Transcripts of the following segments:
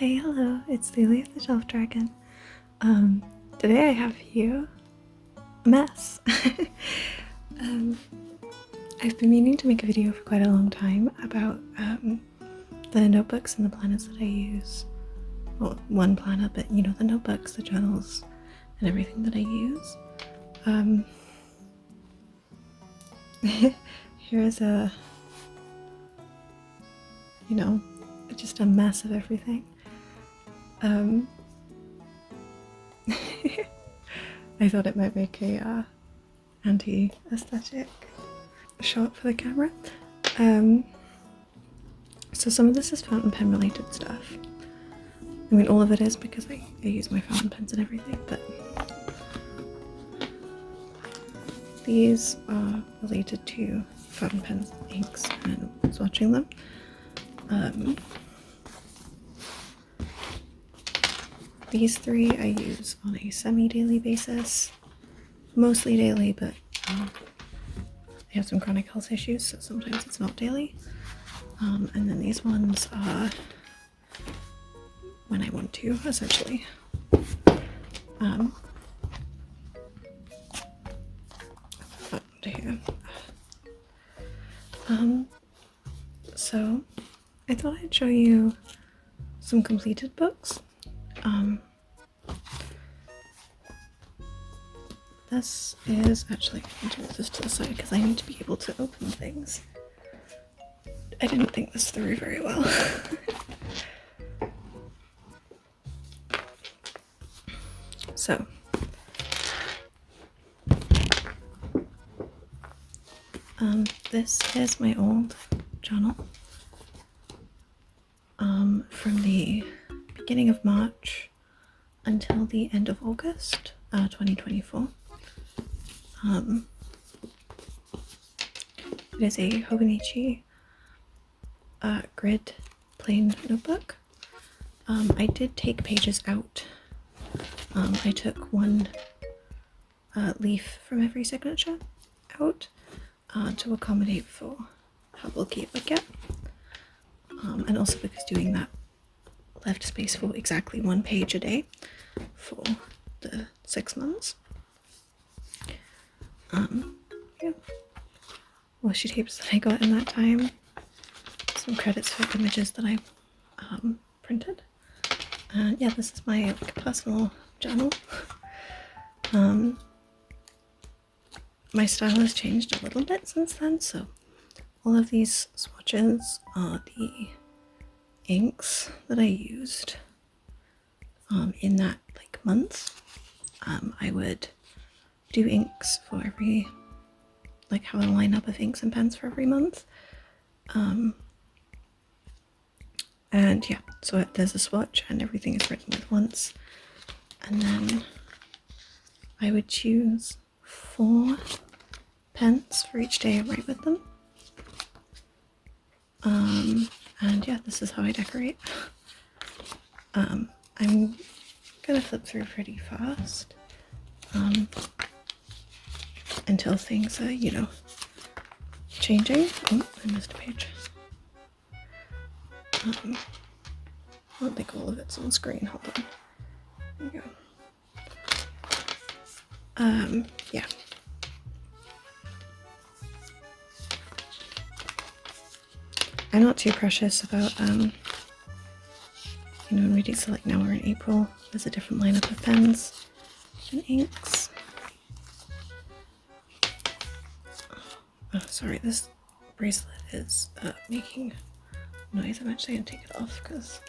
Hey, hello, it's thieleaf the Shelf Dragon. Today I have you a mess. I've been meaning to make a video for quite a long time about the notebooks and the planners that I use. Well, one planner, but you know, the notebooks, the journals, and everything that I use. Here's a, you know, just a mess of everything. I thought it might make a anti-aesthetic shot for the camera. So some of this is fountain pen related stuff. I mean, all of it is because I use my fountain pens and everything, but these are related to fountain pens, inks, and swatching them. These three I use on a semi-daily basis, mostly daily, but I have some chronic health issues, so sometimes it's not daily. And then these ones are when I want to, essentially. So I thought I'd show you some completed books. This is actually, I need to move this to the side because I need to be able to open things. I didn't think this through very well. So, this is my old journal from the beginning of March until the end of August 2024. It is a hobonichi grid plain notebook. I did take pages out. I took one leaf from every signature out to accommodate for how bulky it would get, and also because doing that left space for exactly one page a day for the 6 months. Yeah. Washi tapes that I got in that time. Some credits for images that I printed. And yeah, this is my personal journal. My style has changed a little bit since then, so all of these swatches are the inks that I used in that month. I would do inks for every, have a lineup of inks and pens for every month. And yeah, so there's a swatch and everything is written at once. And then I would choose 4 pens for each day I write with them. And yeah, this is how I decorate. I'm gonna flip through pretty fast until things are, you know, changing. Oh, I missed a page. I don't think all of it's on screen. Hold on. There you go. Yeah. I'm not too precious about, you know, when we do, so like now we're in April, there's a different lineup of pens and inks. Oh, sorry, this bracelet is making noise. I'm actually gonna take it off because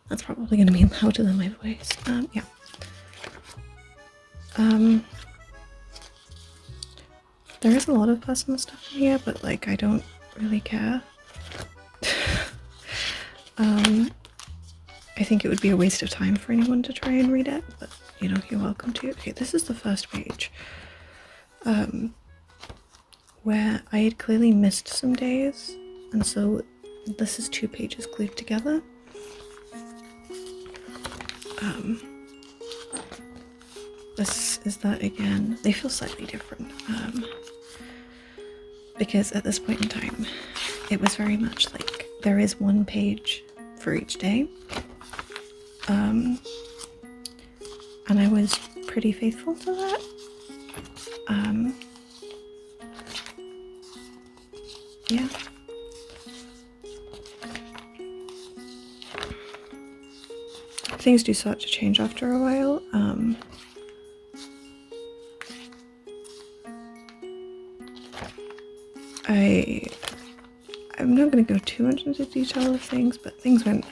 that's probably gonna be louder than my voice. Yeah. There is a lot of personal stuff in here, but I don't really care. I think it would be a waste of time for anyone to try and read it, but you know, you're welcome to. Okay, this is the first page, where I had clearly missed some days, and so this is 2 pages glued together. This is that again. They feel slightly different, because at this point in time, it was very much there is 1 page for each day, and I was pretty faithful to that. Yeah. Things do start to change after a while. I'm not going to go too much into detail of things, but things went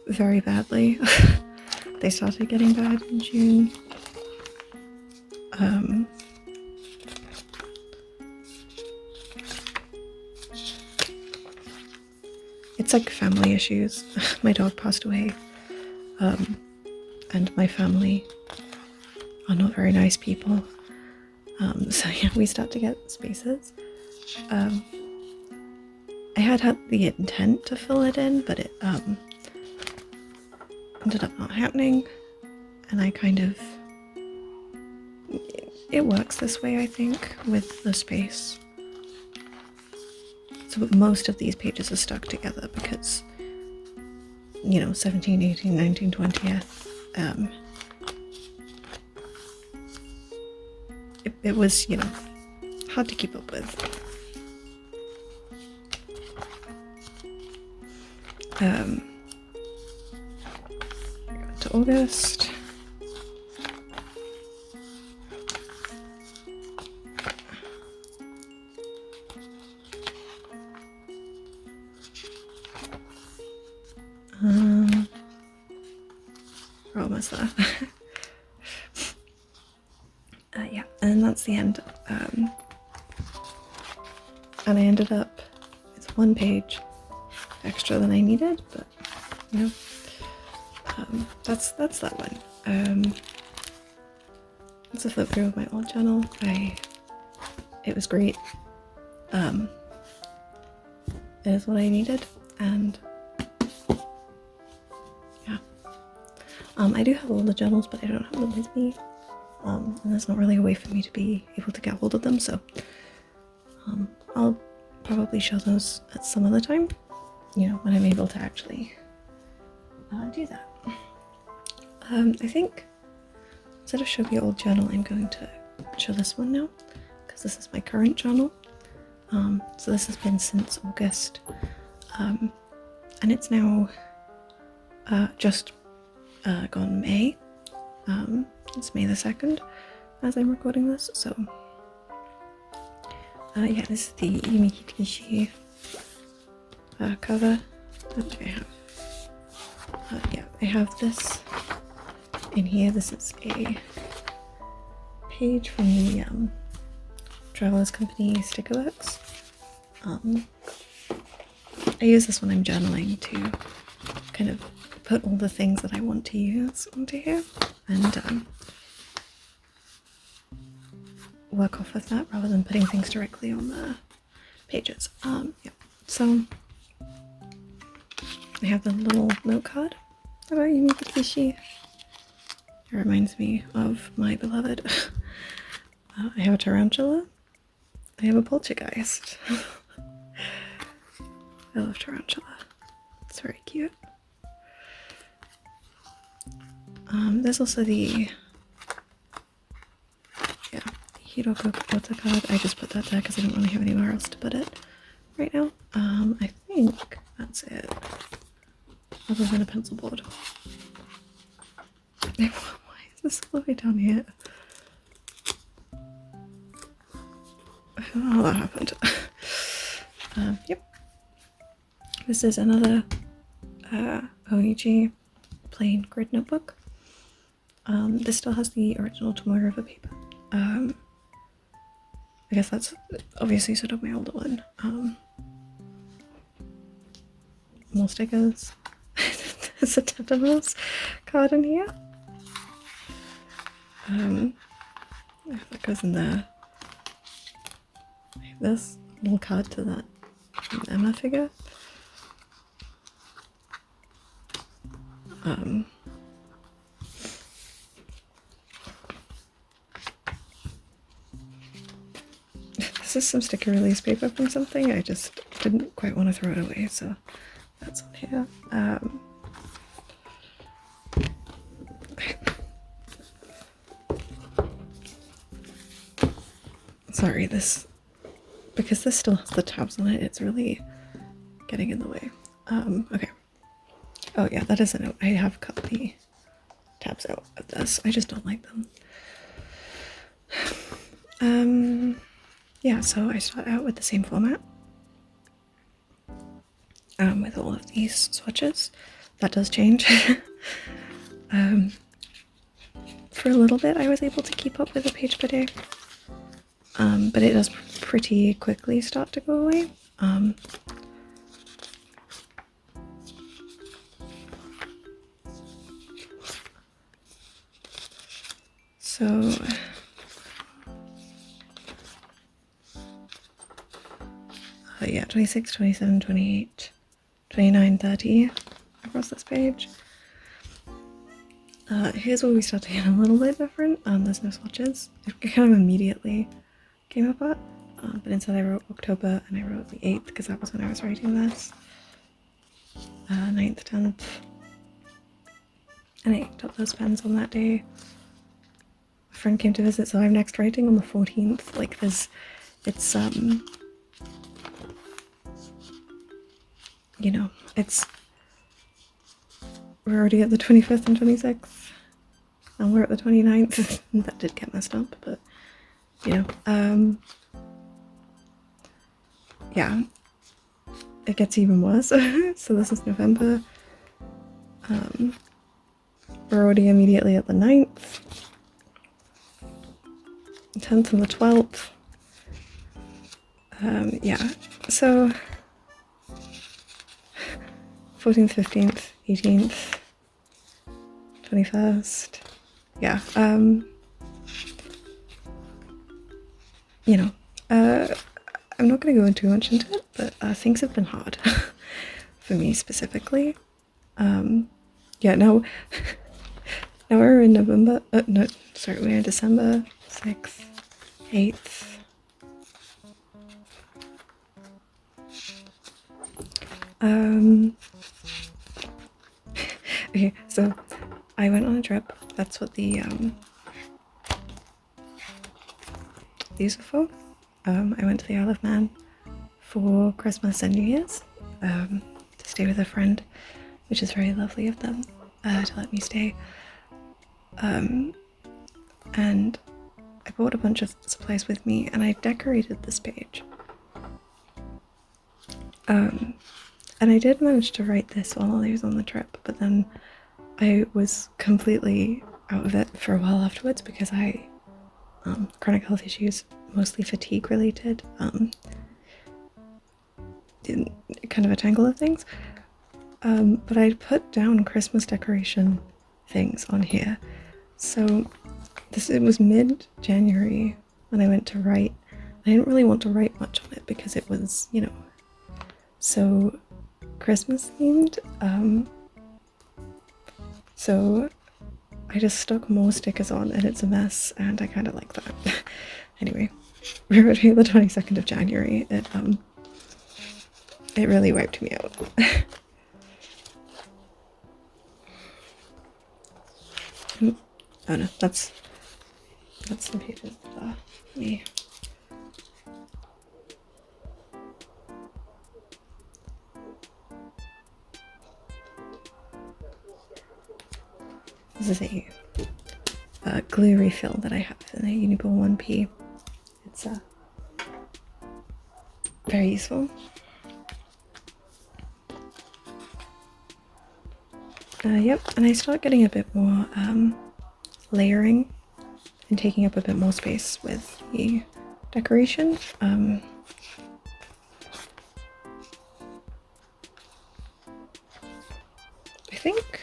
very badly. They started getting bad in June. It's like family issues. My dog passed away, and my family are not very nice people. So yeah, we start to get spaces. I had the intent to fill it in, but it ended up not happening, and I kind of... It works this way, I think, with the space. So most of these pages are stuck together because, you know, 17, 18, 19, 20th. It was, you know, hard to keep up with. To August. We're almost there. Yeah, and that's the end. And I ended up with 1 page extra than I needed, but you know, that's that one. It's a flip through of my old journal. It was great. It is what I needed, and yeah. I do have all the journals, but I don't have them with me, and there's not really a way for me to be able to get hold of them, so I'll probably show those at some other time, you know, when I'm able to actually do that. I think instead of show the old journal, I'm going to show this one now, because this is my current journal. So this has been since August, and it's now just gone May. It's May the 2nd as I'm recording this, so yeah, this is the Yumikitishi cover that I have. Yeah, I have this in here. This is a page from the Travelers Company sticker books. I use this when I'm journaling to kind of put all the things that I want to use onto here and work off of that rather than putting things directly on the pages. Yeah. So I have the little note card about Yumikitishi. It reminds me of my beloved. I have a tarantula. I have a poltergeist. I love tarantula. It's very cute. There's also the hiroko kubota card. I just put that there because I didn't really have anywhere else to put it right now. I think that's it. Other than a pencil board. Why is this all the way down here? I don't know how that happened. Yep. This is another hobonichi plain grid notebook. This still has the original tomoe river paper. I guess that's obviously sort of my older one. More stickers. There's a tetanus card in here. That goes in there. I have this little card to that Emma figure. This is some sticker release paper from something. I just didn't quite want to throw it away, so that's on here. Sorry, because this still has the tabs on it, it's really getting in the way. Okay. Oh yeah, that is a note. I have cut the tabs out of this. I just don't like them. Yeah, so I start out with the same format. With all of these swatches. That does change. For a little bit I was able to keep up with a page per day. But it does pretty quickly start to go away. So yeah, 26, 27, 28, 29, 30 across this page. Here's where we start to get a little bit different. There's no swatches. It kind of immediately came apart, but instead I wrote October and I wrote the 8th because that was when I was writing this. 9th, 10th. And I picked up those pens on that day. A friend came to visit, so I'm next writing on the 14th. Like it's you know, we're already at the 25th and 26th, and we're at the 29th. That did get messed up, but you know, yeah, it gets even worse. So this is November. We're already immediately at the 9th, 10th and the 12th. Yeah, so 14th, 15th, 18th, 21st, yeah, you know, I'm not going to go too much into it, but things have been hard for me specifically. Yeah, now we're in November, no, sorry, we're in December 6th, 8th. Okay, so I went on a trip. That's what the these are for. I went to the Isle of Man for Christmas and New Year's to stay with a friend, which is very lovely of them to let me stay. And I bought a bunch of supplies with me and I decorated this page. And I did manage to write this while I was on the trip, but then I was completely out of it for a while afterwards because I chronic health issues, mostly fatigue related, kind of a tangle of things. But I put down Christmas decoration things on here. So it was mid-January when I went to write. I didn't really want to write much on it because it was, you know, so Christmas themed. So I just stuck more stickers on and it's a mess and I kind of like that. Anyway, we're already the 22nd of January. It really wiped me out. Oh no, that's the pages that are me. This is a glue refill that I have in a Uniball 1P. It's very useful. Yep, and I start getting a bit more layering and taking up a bit more space with the decoration. I think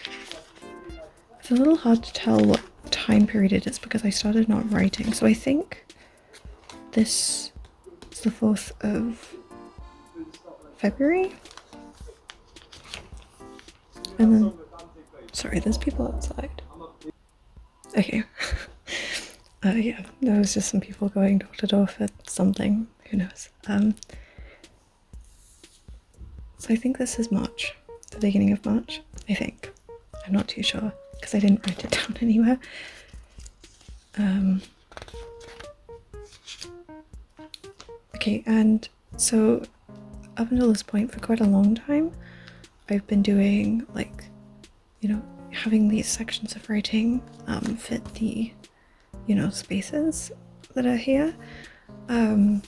it's a little hard to tell what time period it is because I started not writing. So I think this is the 4th of February. And then, sorry, there's people outside. Okay. Yeah, there was just some people going door to door for something. Who knows? So I think this is March, the beginning of March, I think. I'm not too sure because I didn't write it down anywhere. Okay, and so up until this point for quite a long time, I've been doing like, you know, having these sections of writing fit the, you know, spaces that are here. And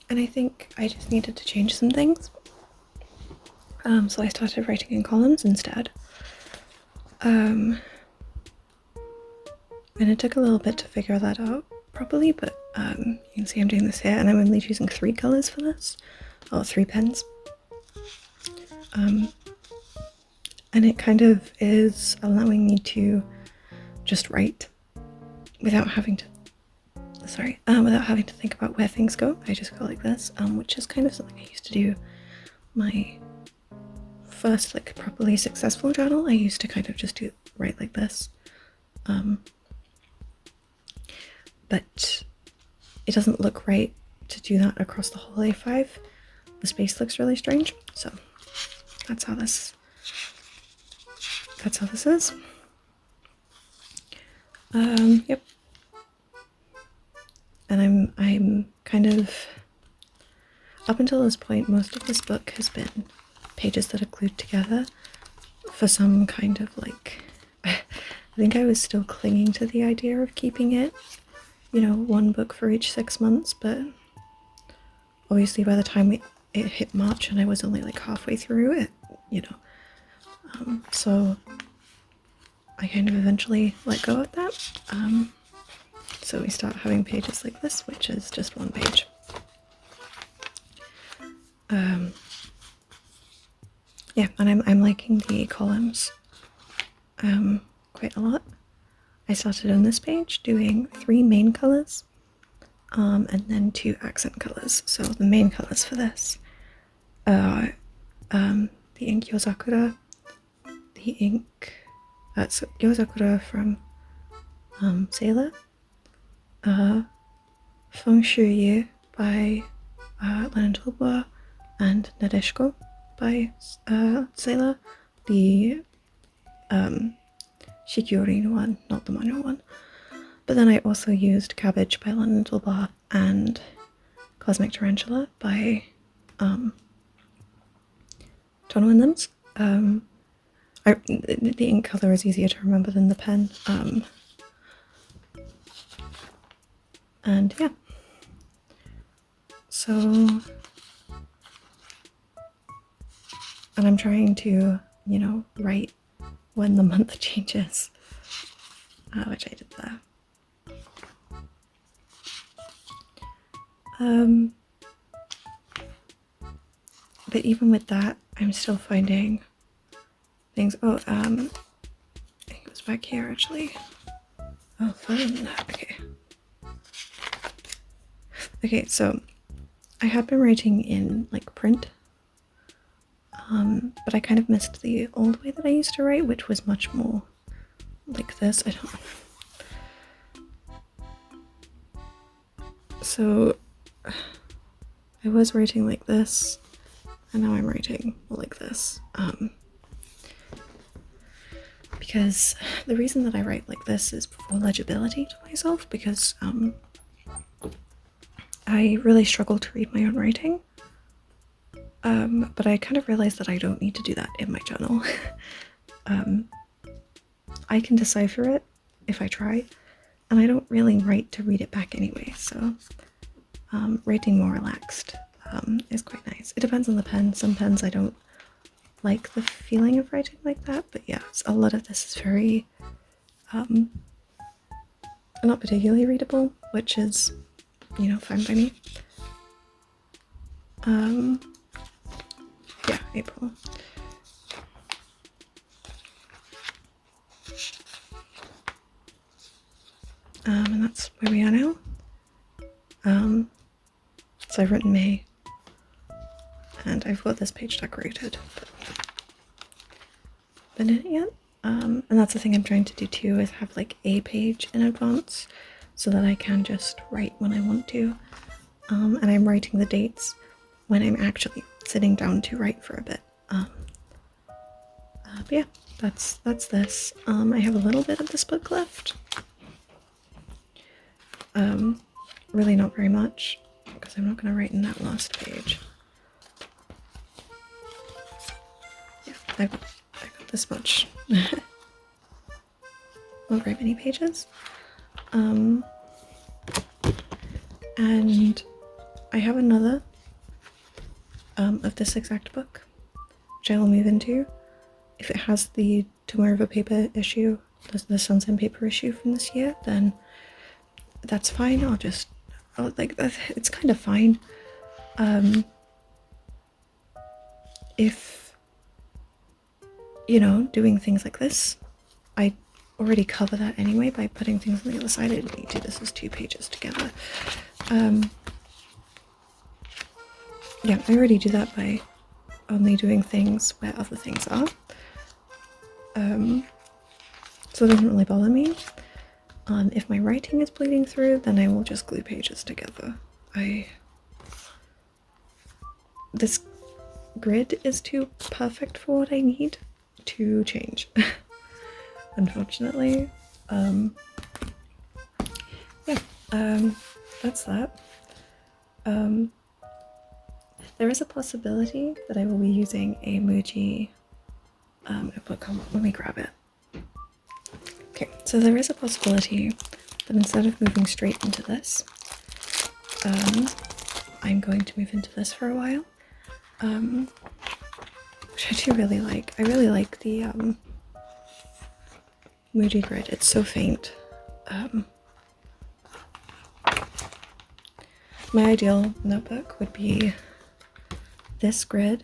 I think I just needed to change some things. So I started writing in columns instead. And it took a little bit to figure that out properly, but you can see I'm doing this here, and I'm only choosing 3 colors for this, or 3 pens. And it kind of is allowing me to just write without having to think about where things go. I just go like this, which is kind of something I used to do my first like properly successful journal. I used to kind of just write like this, but it doesn't look right to do that across the whole A5. The space looks really strange, so that's how this is. Yep. And I'm kind of, up until this point, most of this book has been pages that are glued together for some kind of like, I think I was still clinging to the idea of keeping it, you know, 1 book for each 6 months, but obviously by the time it hit March and I was only like halfway through it, you know, so I kind of eventually let go of that. So we start having pages like this, which is just 1 page. Yeah, and I'm liking the columns quite a lot. I started on this page doing 3 main colors, and then 2 accent colors. So the main colors for this are the ink Yozakura, the ink so Yozakura from Sailor, Feng Shuyi by Lennon Tulba, and Nadeshko by Sailor, the Shikiori one, not the manual one. But then I also used Cabbage by London Tulba and Cosmic Tarantula by Tomoe and Limbs. The ink color is easier to remember than the pen. And yeah. So, and I'm trying to, you know, write when the month changes, which I did there. But even with that, I'm still finding things. Oh, I think it was back here actually. Oh, fun. Okay. Okay, so I have been writing in like print, but I kind of missed the old way that I used to write, which was much more like this. I don't know. So I was writing like this, and now I'm writing like this. Because the reason that I write like this is for legibility to myself, because I really struggle to read my own writing. But I kind of realized that I don't need to do that in my journal. I can decipher it if I try, and I don't really write to read it back anyway, so writing more relaxed is quite nice. It depends on the pen. Some pens I don't like the feeling of writing like that, but yeah, a lot of this is very not particularly readable, which is, you know, fine by me. Yeah, April. And that's where we are now. So I've written May, and I've got this page decorated, but been in it yet. And that's the thing I'm trying to do too, is have like a page in advance so that I can just write when I want to. And I'm writing the dates when I'm actually sitting down to write for a bit. But yeah, that's this. I have a little bit of this book left. Really not very much, because I'm not going to write in that last page. Yeah, I've got this much. Not very many pages. And I have another of this exact book, which I will move into. If it has the tomoe paper issue, the sanzen paper issue from this year, then that's fine. It's kind of fine. If, you know, doing things like this, I already cover that anyway by putting things on the other side. I didn't need to. This is 2 pages together. Yeah, I already do that by only doing things where other things are. So it doesn't really bother me. If my writing is bleeding through, then I will just glue pages together. This grid is too perfect for what I need to change. Unfortunately. That's that. There is a possibility that I will be using a Muji notebook. Let me grab it. Okay, so there is a possibility that instead of moving straight into this, I'm going to move into this for a while, which I do really like. I really like the Muji grid. It's so faint. My ideal notebook would be this grid,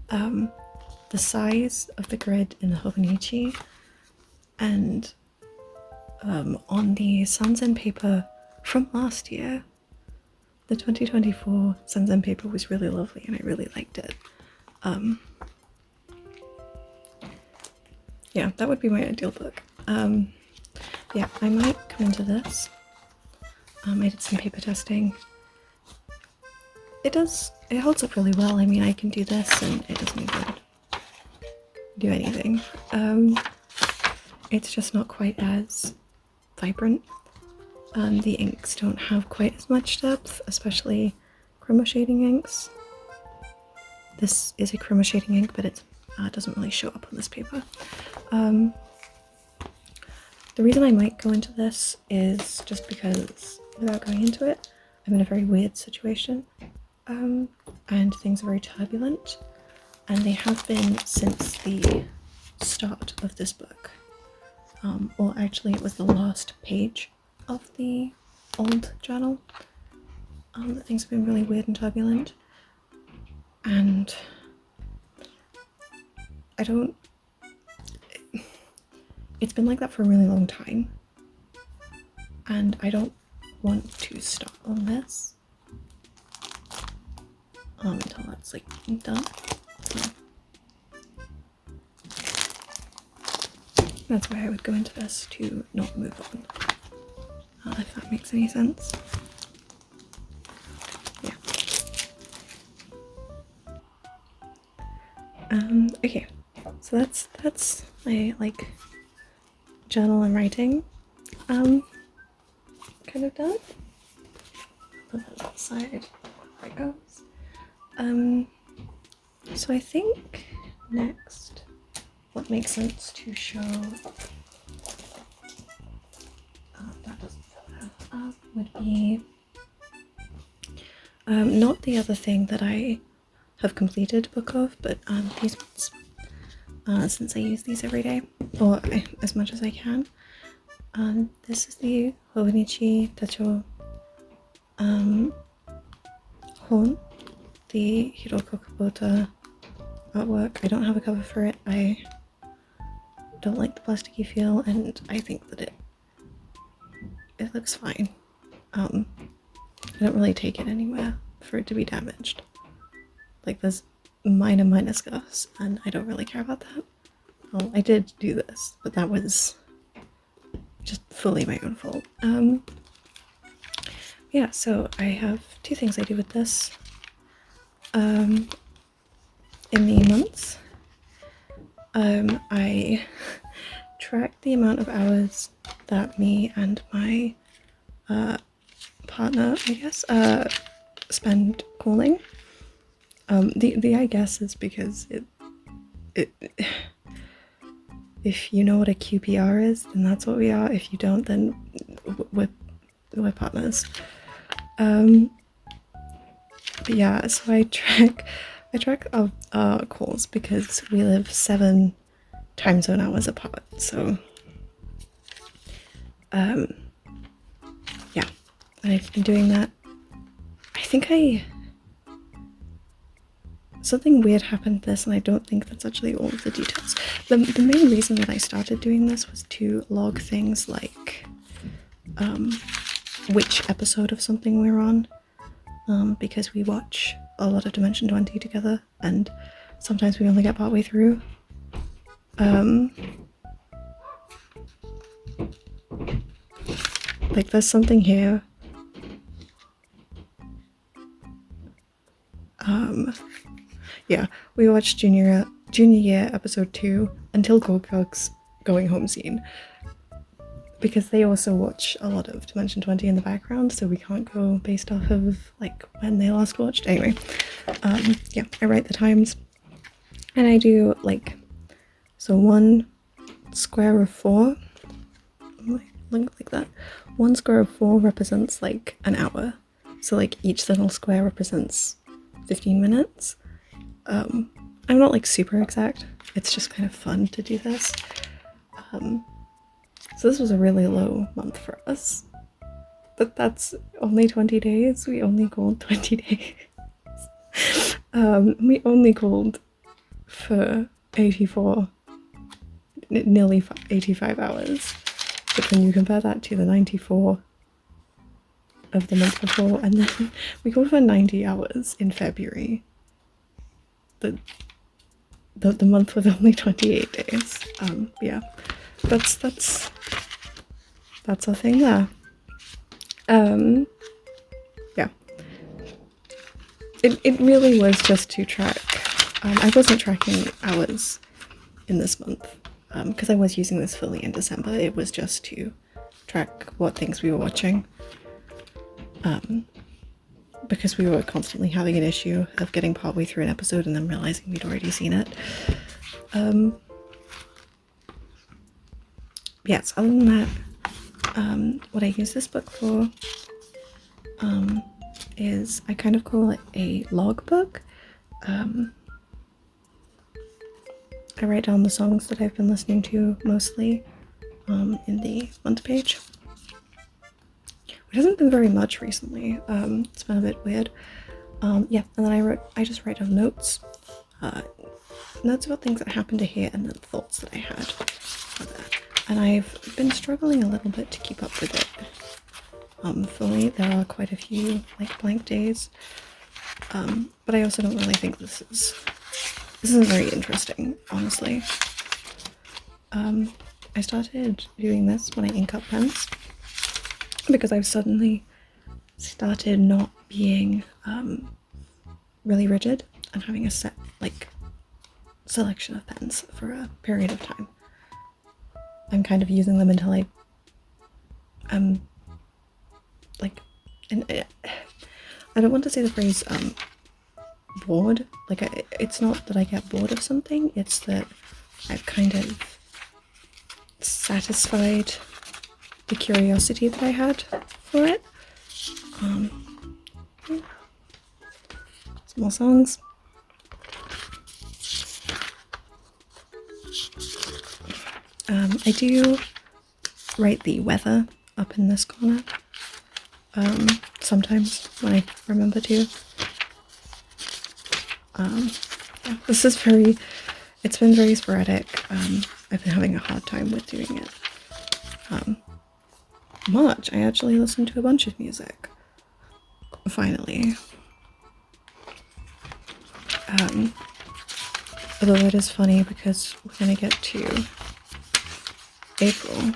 the size of the grid in the hobonichi, and on the sanzen paper from last year. The 2024 sanzen paper was really lovely and I really liked it. Yeah, that would be my ideal book. Yeah, I might come into this. I did some paper testing. It holds up really well. I mean, I can do this and it doesn't even do anything. It's just not quite as vibrant. The inks don't have quite as much depth, especially chroma shading inks. This is a chroma shading ink, but it doesn't really show up on this paper. The reason I might go into this is just because, without going into it, I'm in a very weird situation, and things are very turbulent, and they have been since the start of this book. Or actually it was the last page of the old journal. Things have been really weird and turbulent, and it's been like that for a really long time, and I don't want to stop on this until that's like done. So that's why I would go into this, to not move on, if that makes any sense. Yeah. Okay, so that's my like journal and writing kind of done. Put that aside. There it goes. So I think next what makes sense to show that doesn't fill out would be not the other thing that I have completed book of, but these ones, since I use these every day, or as much as I can. This is the hobonichi tacho hon, the hiroko kubota artwork. I don't have a cover for it. I don't like the plasticky feel, and I think that it looks fine. I don't really take it anywhere for it to be damaged. Like, there's minor scuffs, and I don't really care about that. Well, I did do this, but that was just fully my own fault. Yeah, so I have 2 things I do with this. In the months, I track the amount of hours that me and my partner, I guess, spend calling. The I guess is because it if you know what a QPR is, then that's what we are. If you don't, then we're partners. But yeah, so I track our calls because we live 7 time zone hours apart. So yeah, and I've been doing that. I think something weird happened to this, and I don't think that's actually all of the details. The main reason that I started doing this was to log things like which episode of something we're on, because we watch a lot of Dimension 20 together, and sometimes we only get partway through. Like there's something here. Yeah, we watched Junior Year episode 2 until Gorkug's going home scene, because they also watch a lot of Dimension 20 in the background, so we can't go based off of like when they last watched. Anyway, yeah, I write the times, and I do like, so 1 square of 4, like that. 1 square of 4 represents like an hour, so like each little square represents 15 minutes. I'm not like super exact, it's just kind of fun to do this. So this was a really low month for us, but that's only 20 days. We only called 20 days. We only called for 84, nearly 85 hours, but when you compare that to the 94 of the month before, and then we called for 90 hours in February, the month with only 28 days. Yeah, that's a thing there. Yeah, it really was just to track. I wasn't tracking hours in this month because I was using this fully in December. It was just to track what things we were watching, because we were constantly having an issue of getting partway through an episode and then realizing we'd already seen it. Yes, other than that, what I use this book for is, I kind of call it a log book. I write down the songs that I've been listening to mostly in the month page, which hasn't been very much recently. It's been a bit weird. Yeah, and then I just write down notes. Notes about things that happened to here, and then thoughts that I had for that. And I've been struggling a little bit to keep up with it. Fully, there are quite a few like blank days, but I also don't really think this isn't very interesting, honestly. I started doing this when I ink up pens, because I've suddenly started not being really rigid and having a set like selection of pens for a period of time. I'm kind of using them until I like, and I don't want to say the phrase bored. Like, it's not that I get bored of something, it's that I've kind of satisfied the curiosity that I had for it. Some more songs. I do write the weather up in this corner sometimes when I remember to. Yeah, this is it's been very sporadic. I've been having a hard time with doing it. March, I actually listened to a bunch of music. Finally. Although it is funny because we're gonna get to April.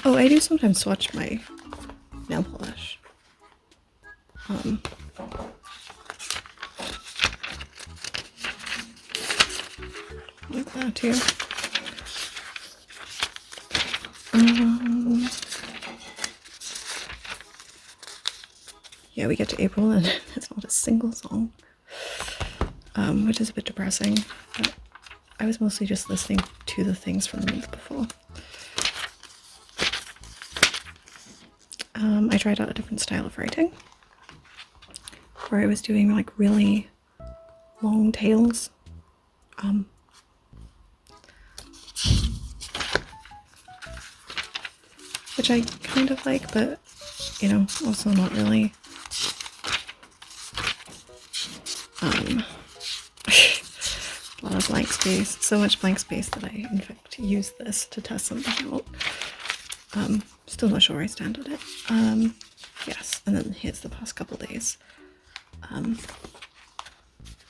Oh, I do sometimes swatch my nail polish. Like that too. yeah, we get to April and there's not a single song, which is a bit depressing, but I was mostly just listening to the things from the month before. I tried out a different style of writing, where I was doing like really long tales. Which I kind of like, but you know, also not really. A lot of blank space, so much blank space that I in fact use this to test something out. Still not sure where I stand on it. Yes, and then here's the past couple days.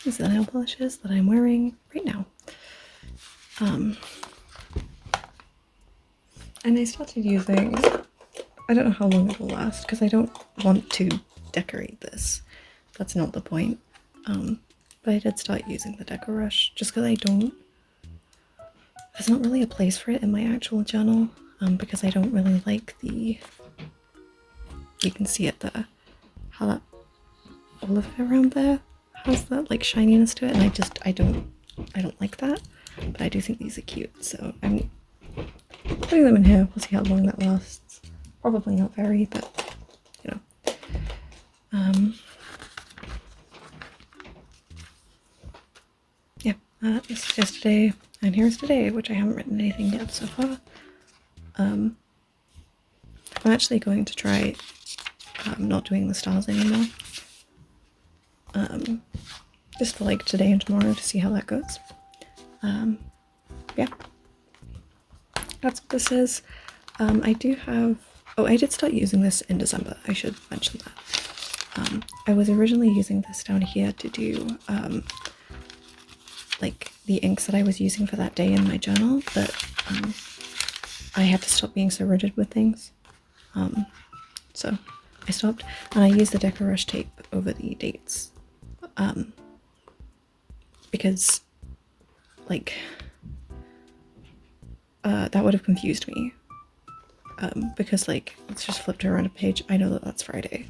These are the nail polishes that I'm wearing right now. And I started using, I don't know how long it will last because I don't want to decorate this. That's not the point. But I did start using the Deco Rush just because there's not really a place for it in my actual journal, because I don't really like you can see it there, how that olive around there has that like shininess to it, and I don't like that, but I do think these are cute, so I'm putting them in here. We'll see how long that lasts. Probably not very, but you know. Yeah, this is yesterday, and here's today, which I haven't written anything yet so far. I'm actually going to try not doing the stars anymore. Just for like today and tomorrow to see how that goes. Yeah. That's what this is. I do have... Oh, I did start using this in December. I should mention that. I was originally using this down here to do like the inks that I was using for that day in my journal, but I had to stop being so rigid with things. So I stopped, and I used the Deco Rush tape over the dates. Because like that would have confused me, because like let's just flip to around a page. I know that that's Friday,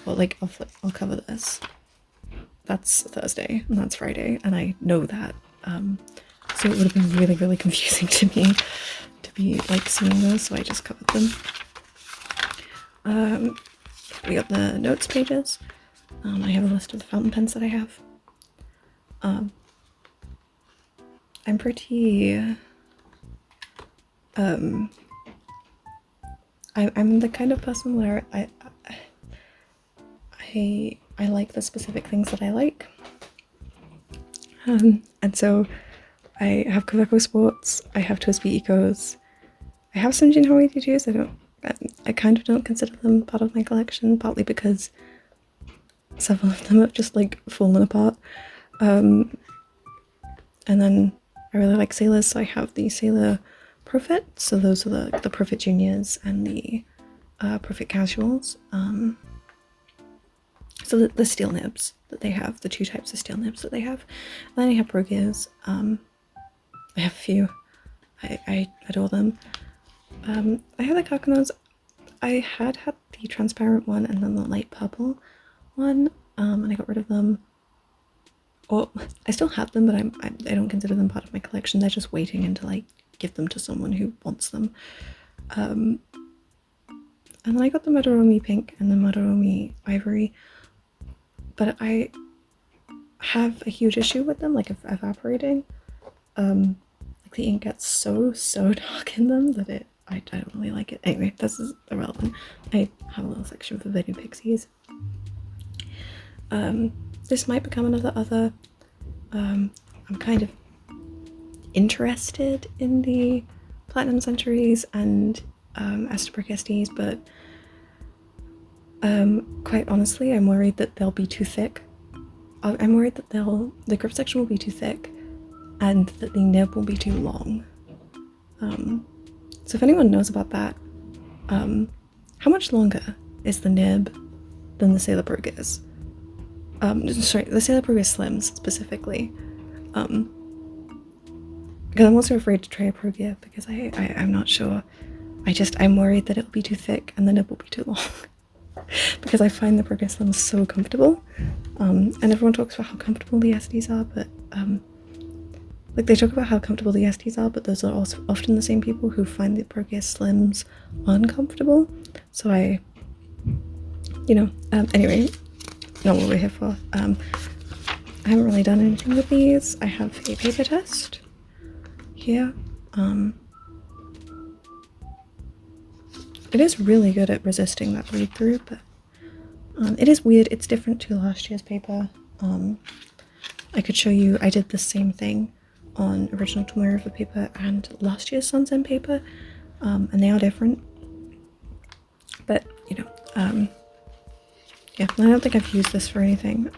well, like I'll cover this, that's Thursday and that's Friday, and I know that, so it would have been really, really confusing to me to be like seeing those, so I just covered them. We got the notes pages. I have a list of the fountain pens that I have. I'm pretty I'm the kind of person where I like the specific things that I like, and so I have Kubota Sports, I have Twisby Ecos, I have some Jinho 82s. I kind of don't consider them part of my collection, partly because several of them have just like fallen apart. And then I really like Sailors, so I have the Sailor Profit, so those are the Profit Juniors and the Profit Casuals. So the steel nibs that they have, the two types of steel nibs that they have. And then I have Pro Gears. I have a few. I adore them. I have the Kakunos. I had the transparent one and then the light purple one, and I got rid of them. Or I still have them, but I don't consider them part of my collection. They're just waiting until I give them to someone who wants them. And then I got the Midori pink and the Midori ivory, but I have a huge issue with them, like evaporating. Like the ink gets so dark in them that I don't really like it. Anyway, this is irrelevant. I have a little section for Video Pixies. This might become another. I'm kind of interested in the Platinum Centuries and Estabrick SDs, but quite honestly, I'm worried that they'll be too thick. I'm worried that the grip section will be too thick and that the nib will be too long. So if anyone knows about that, how much longer is the nib than the Sailor Pro Gears? Sorry, the Sailor Pro Gears Slims specifically. Because I'm also afraid to try a Pro Gear because I'm not sure. I'm worried that it'll be too thick and the nib will be too long. because I find the progress slims so comfortable. And everyone talks about how comfortable the SDs are, but like they talk about how comfortable the SDs are, but those are also often the same people who find the progress slims uncomfortable. So anyway, not what we're here for. I haven't really done anything with these. I have a paper test here. It is really good at resisting that read through, but it is weird. It's different to last year's paper. I could show you, I did the same thing on original Tomoe River paper and last year's Sanzen paper, and they are different. But, yeah, I don't think I've used this for anything.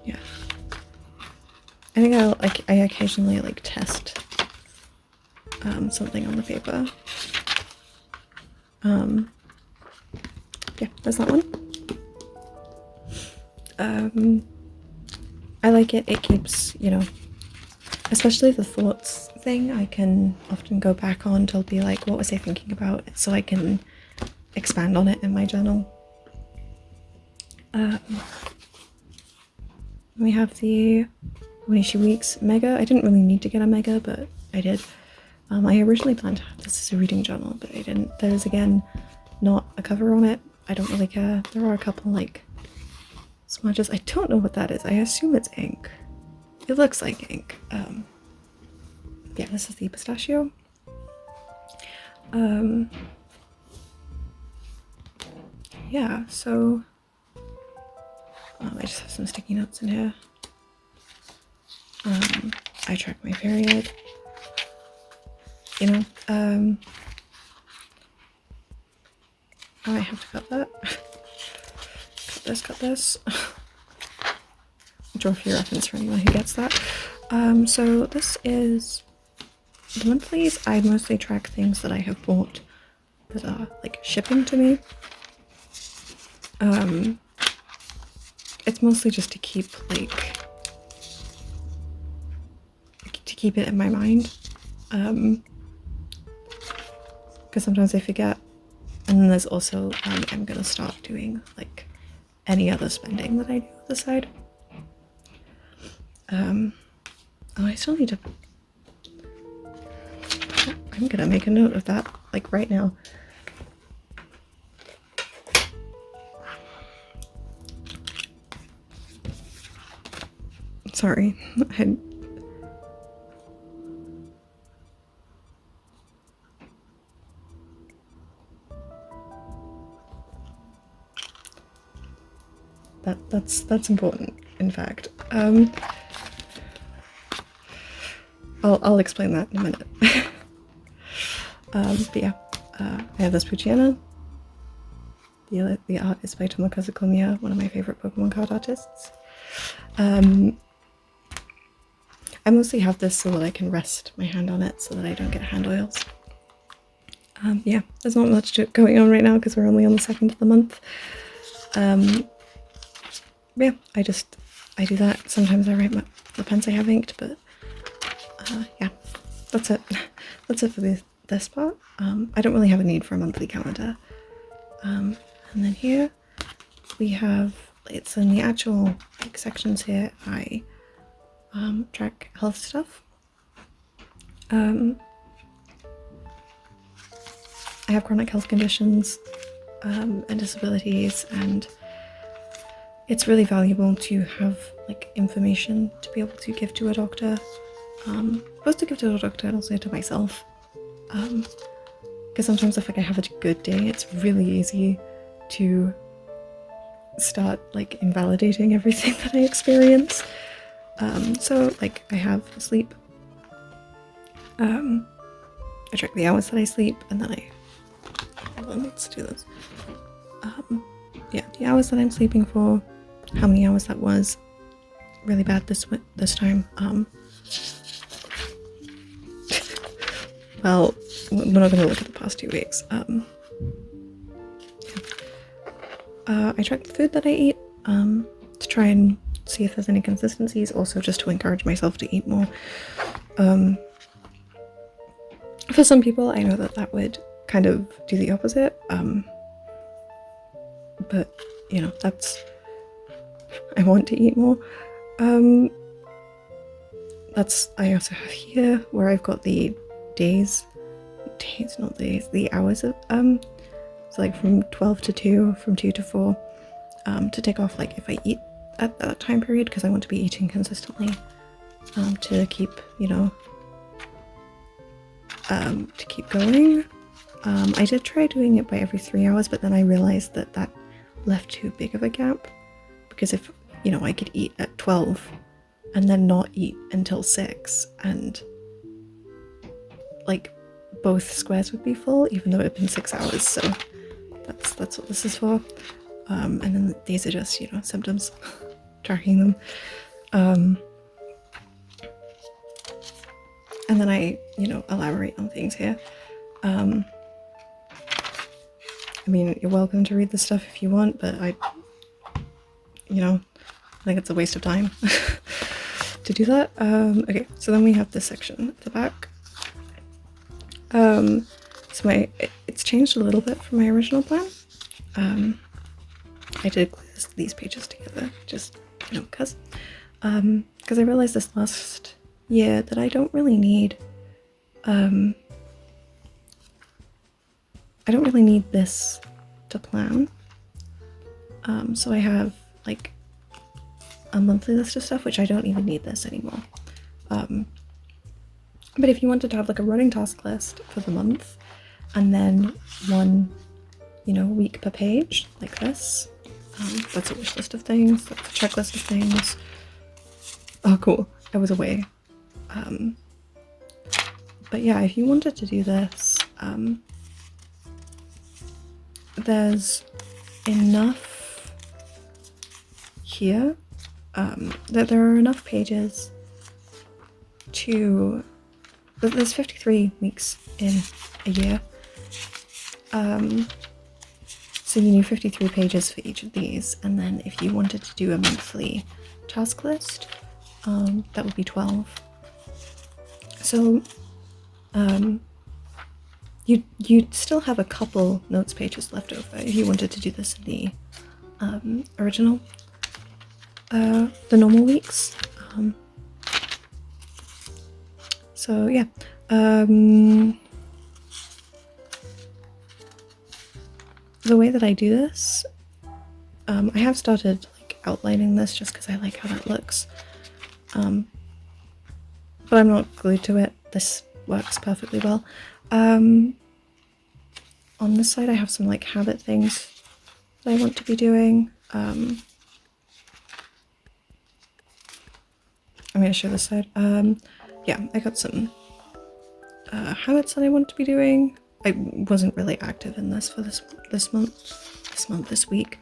Yeah. I think I occasionally like test something on the paper. Yeah, there's that one. I like it. It keeps, especially the thoughts thing, I can often go back on to be like, what was I thinking about? So I can expand on it in my journal. We have the Hobonichi Weeks Mega. I didn't really need to get a Mega, but I did. I originally planned to have this as a reading journal, but I didn't. There's again not a cover on it. I don't really care. There are a couple like smudges. I don't know what that is. I assume it's ink. It looks like ink. Yeah, this is the pistachio. Yeah, so I just have some sticky notes in here. I track my period. I might have to cut that. Cut this. Draw for your reference for anyone who gets that. So this is the monthlies. I mostly track things that I have bought that are like shipping to me. It's mostly just to keep it in my mind. Because sometimes I forget. And then there's also, I'm gonna start doing like any other spending that I do on the side. Oh, I still need to, I'm gonna make a note of that, like right now. Sorry, that's important, in fact. I'll explain that in a minute. But yeah, I have this Puchiana. The art is by Tomokazu Komiya, one of my favorite Pokemon card artists. I mostly have this so that I can rest my hand on it so that I don't get hand oils. Yeah, there's not much going on right now because we're only on the 2nd of the month. Yeah, I do that. Sometimes I write the pens I have inked, but yeah, that's it. That's it for this part. I don't really have a need for a monthly calendar. And then here we have, it's in the actual sections here, I track health stuff. I have chronic health conditions and disabilities, and it's really valuable to have information to be able to give to a doctor. Both to give to a doctor and also to myself. Because sometimes if I have a good day, it's really easy to start invalidating everything that I experience. So I have sleep. I track the hours that I sleep, and then hold on, let's do this. Yeah, the hours that I'm sleeping for, how many hours that was. Really bad this time. Well, we're not going to look at the past 2 weeks. I track the food that I eat to try and see if there's any consistencies, also just to encourage myself to eat more. For some people, I know that would kind of do the opposite. But you know, I want to eat more. I also have here where I've got the the hours of so like from 12 to 2, from 2 to 4, to take off like if I eat at that time period, because I want to be eating consistently, to keep, you know, to keep going. I did try doing it by every 3 hours, but then I realized that left too big of a gap, because if, you know, I could eat at 12 and then not eat until 6, and like both squares would be full even though it had been 6 hours. So that's what this is for. And then these are just, you know, symptoms, tracking them. And then I, you know, elaborate on things here. I mean, you're welcome to read this stuff if you want, but you know, I think it's a waste of time to do that. Okay, so then we have this section at the back. So it's changed a little bit from my original plan. I did glue these pages together, just, you know, because I realized this last year that I don't really need this to plan. So I have like a monthly list of stuff, which I don't even need this anymore. But if you wanted to have like a running task list for the month, and then one, you know, week per page, like this, that's a wish list of things, that's a checklist of things. Oh cool, I was away. But yeah, if you wanted to do this, there's enough here, that there are enough pages to, there's 53 weeks in a year, so you need 53 pages for each of these, and then if you wanted to do a monthly task list, that would be 12. So you'd still have a couple notes pages left over if you wanted to do this in the original, the normal weeks. So yeah, the way that I do this, I have started like outlining this just because I like how that looks, but I'm not glued to it. This works perfectly well. On this side I have some like habit things that I want to be doing. I'm going to show this side. Yeah, I got some habits that I want to be doing. I wasn't really active in this for this week.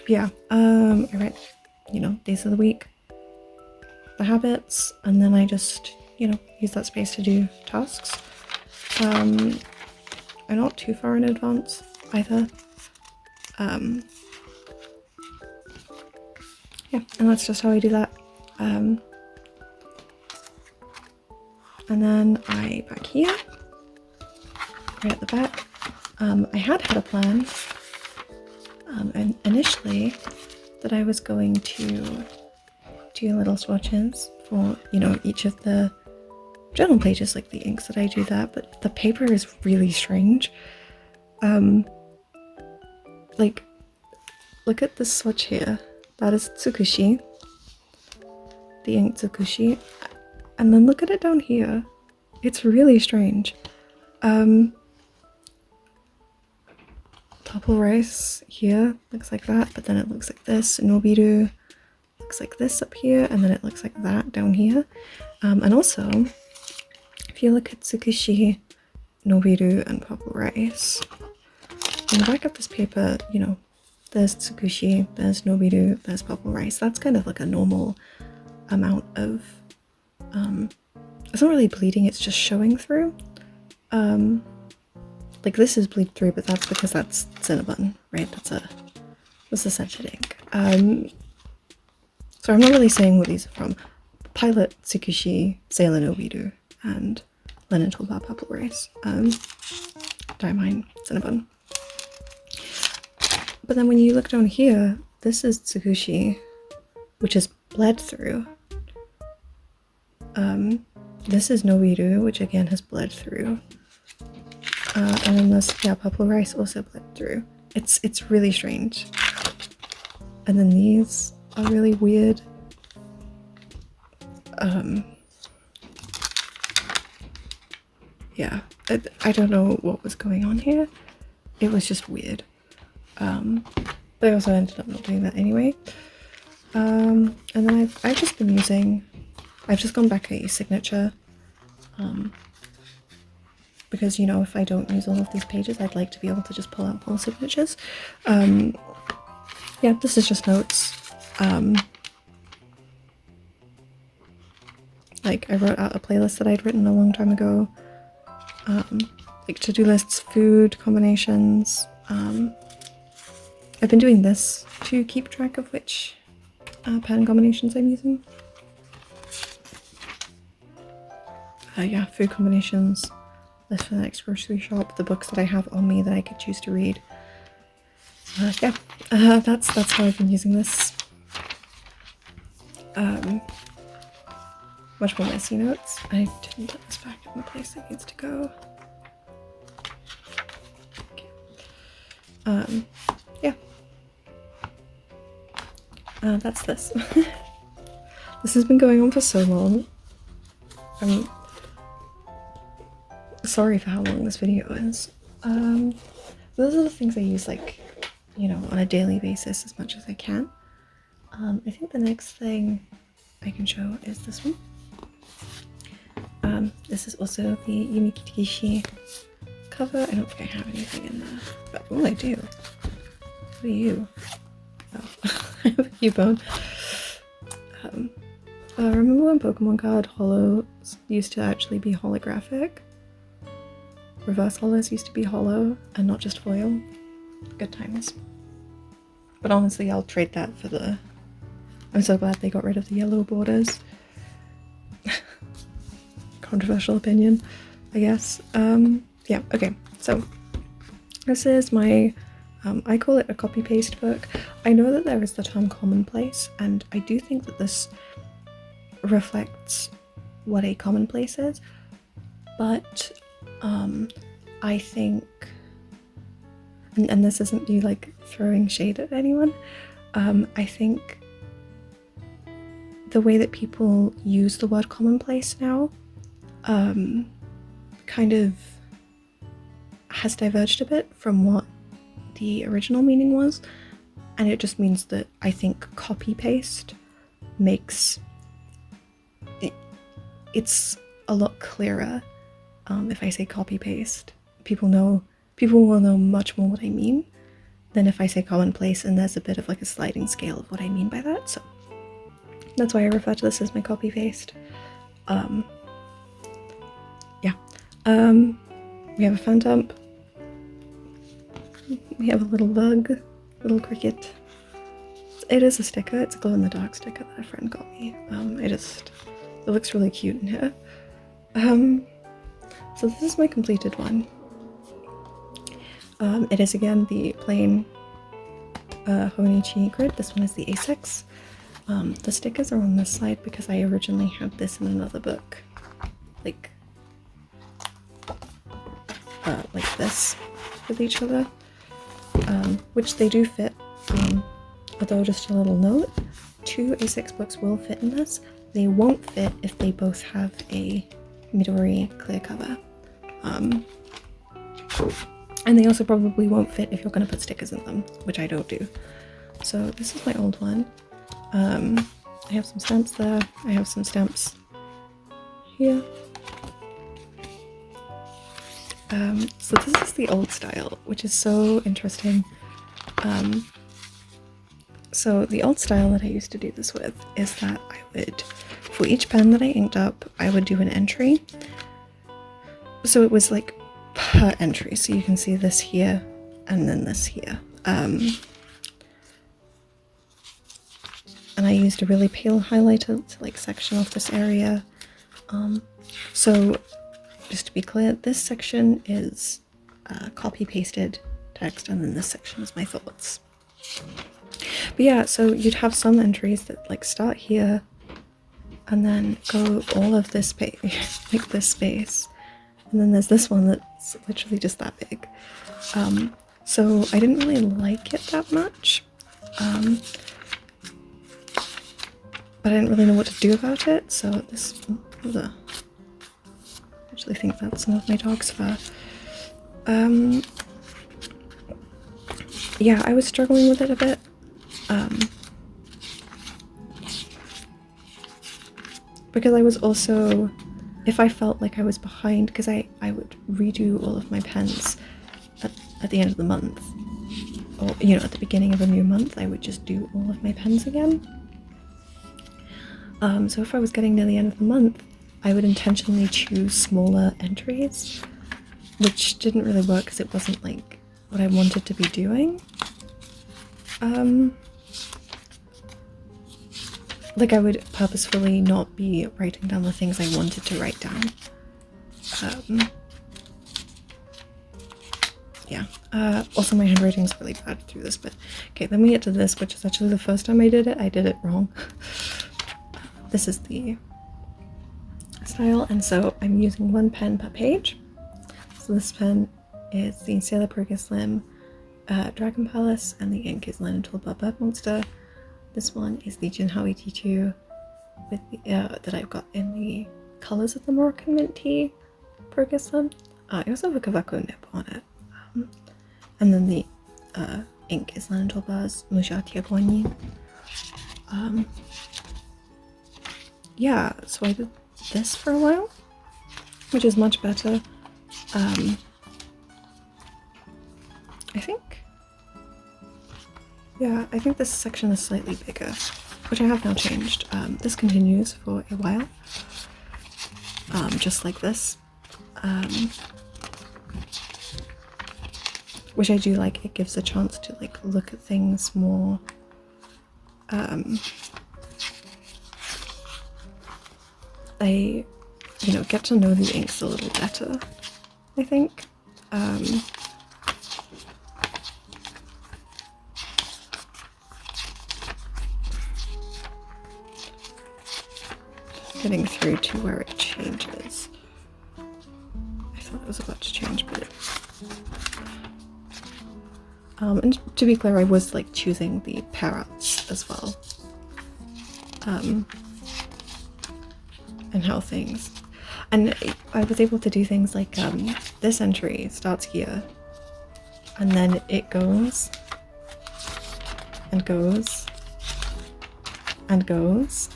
Yeah, I write, you know, days of the week, the habits, and then I just, you know, use that space to do tasks. I'm not too far in advance either. Yeah, and that's just how I do that. And then back here, right at the back, I had a plan, and initially, that I was going to do little swatches for, you know, each of the journal pages, like the inks that I do that, but the paper is really strange. Like, look at this swatch here. That is tsukushi, the ink tsukushi, and then look at it down here. It's really strange. Purple rice here looks like that, but then it looks like this. Nobiru looks like this up here, and then it looks like that down here. And also, if you look at tsukushi, nobiru, and purple rice, on the back of this paper, you know, there's tsukushi, there's nobiru, there's purple rice. That's kind of like a normal amount of, it's not really bleeding, it's just showing through. Like this is bleed through, but that's because that's Cinnabon, right? That's a scented ink. So I'm not really saying where these are from. pilot tsukushi, sailor no wiru, and lentil bar purple rice. Daimine cinnamon. But then when you look down here, this is tsukushi, which is bled through. This is nowiru, which again has bled through. And then this, yeah, purple rice also bled through. It's really strange. And then these are really weird. Yeah, I don't know what was going on here. It was just weird. But I also ended up not doing that anyway. And then I've just been using, I've just gone back a signature, because, you know, if I don't use all of these pages, I'd like to be able to just pull out more signatures. Yeah, this is just notes. Like, I wrote out a playlist that I'd written a long time ago. Like to-do lists, food combinations. I've been doing this to keep track of which pen combinations I'm using. Yeah, food combinations, list for the next grocery shop, the books that I have on me that I could choose to read. Yeah, that's how I've been using this. Much more messy notes. I didn't put this back in the place it needs to go. Okay. Yeah. That's this. This has been going on for so long. I'm sorry for how long this video is. Those are the things I use, like, you know, on a daily basis as much as I can. I think the next thing I can show is this one. This is also the Yumikikishi cover. I don't think I have anything in there, but oh, I do. What are you? Oh, I have a Cubone. Remember when Pokemon card holos used to actually be holographic? Reverse holos used to be holo and not just foil. Good times. But honestly, I'll trade that for the... I'm so glad they got rid of the yellow borders. Controversial opinion, I guess. Yeah, okay, so this is my, I call it a copy-paste book. I know that there is the term commonplace, and I do think that this reflects what a commonplace is, but I think, and this isn't me like throwing shade at anyone, I think the way that people use the word commonplace now kind of has diverged a bit from what the original meaning was, and it just means that I think copy-paste makes it's a lot clearer. If I say copy-paste, people will know much more what I mean than if I say commonplace, and there's a bit of like a sliding scale of what I mean by that, so that's why I refer to this as my copy-paste. Yeah. We have a fan dump. We have a little bug, little cricket. It is a sticker. It's a glow-in-the-dark sticker that a friend got me. It looks really cute in here. So this is my completed one. It is again the plain hobonichi grid. This one is the A6. The stickers are on this side because I originally had this in another book, like this, with each other, which they do fit, although just a little note, 2 A6 books will fit in this. They won't fit if they both have a midori clear cover, and they also probably won't fit if you're going to put stickers in them, which I don't do. So this is my old one. I have some stamps there, I have some stamps here. So this is the old style, which is so interesting. So the old style that I used to do this with is that I would, for each pen that I inked up, I would do an entry. So it was like per entry, so you can see this here and then this here. And and I used a really pale highlighter to like section off this area. So just to be clear, this section is copy pasted text, and then this section is my thoughts. But yeah, so you'd have some entries that like start here and then go all of this space, like this space, and then there's this one that's literally just that big. So I didn't really like it that much, but I didn't really know what to do about it. So this, I actually think that's some of my dog's fur. Yeah, I was struggling with it a bit. Because I was also, if I felt like I was behind, because I would redo all of my pens at the end of the month, or you know, at the beginning of a new month, I would just do all of my pens again. So if I was getting near the end of the month, I would intentionally choose smaller entries, which didn't really work because it wasn't like what I wanted to be doing. Like I would purposefully not be writing down the things I wanted to write down. Yeah. Also my handwriting's really bad through this bit. Okay, then we get to this, which is actually the first time I did it wrong. This is the style, and so I'm using one pen per page. So this pen is the Sailor Progress Slim Dragon Palace, and the ink is Line and Toolbar Bird Monster. This one is the Jinhawi T2 with the, that I've got in the colours of the Moroccan Mint Tea Progress Slim. I also have a Kavako nib on it. And then the ink is Line and Toolbar's Mujati Guanyin. Yeah, so I did this for a while, which is much better. I think, yeah, I think this section is slightly bigger, which I have now changed. This continues for a while, just like this, which I do like. It gives a chance to like look at things more, I, you know, get to know the inks a little better, I think. Getting through to where it changes. I thought it was about to change, but and to be clear, I was like choosing the pair outs as well. And how things, and I was able to do things like this entry starts here and then it goes and goes and goes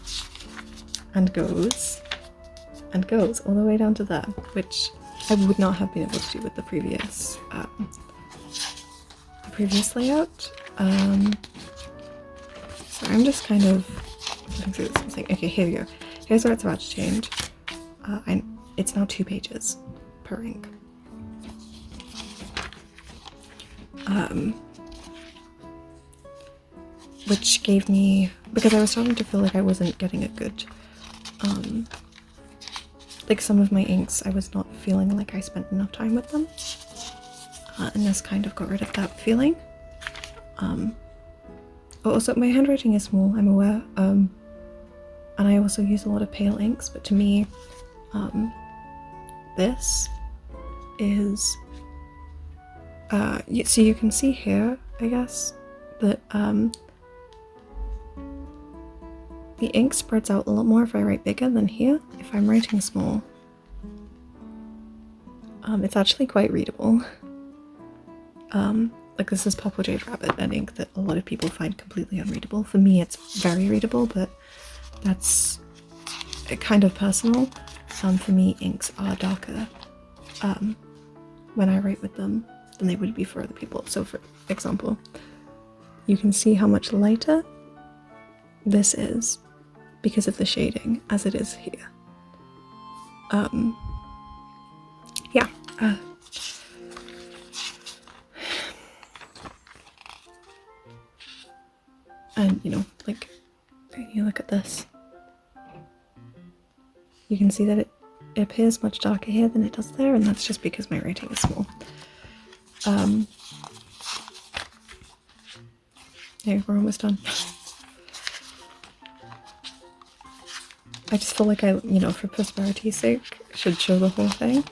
and goes and goes all the way down to there, which I would not have been able to do with the previous layout. So I'm just kind of looking through this thing. Okay, here we go. Here's where it's about to change. It's now 2 pages per ink. Which gave me, because I was starting to feel like I wasn't getting a good, like some of my inks, I was not feeling like I spent enough time with them. And this kind of got rid of that feeling. Also, my handwriting is small, I'm aware. And I also use a lot of pale inks, but to me, this is, so you can see here, I guess, that the ink spreads out a lot more if I write bigger than here. If I'm writing small, it's actually quite readable. Like this is Purple Jade Rabbit, an ink that a lot of people find completely unreadable. For me, it's very readable, but that's kind of personal. For me, inks are darker when I write with them than they would be for other people. So for example, you can see how much lighter this is because of the shading as it is here. Yeah. And you know, like You look at this. You can see that it appears much darker here than it does there, and that's just because my writing is small. Yeah, we're almost done. I just feel like I, you know, for prosperity's sake, should show the whole thing.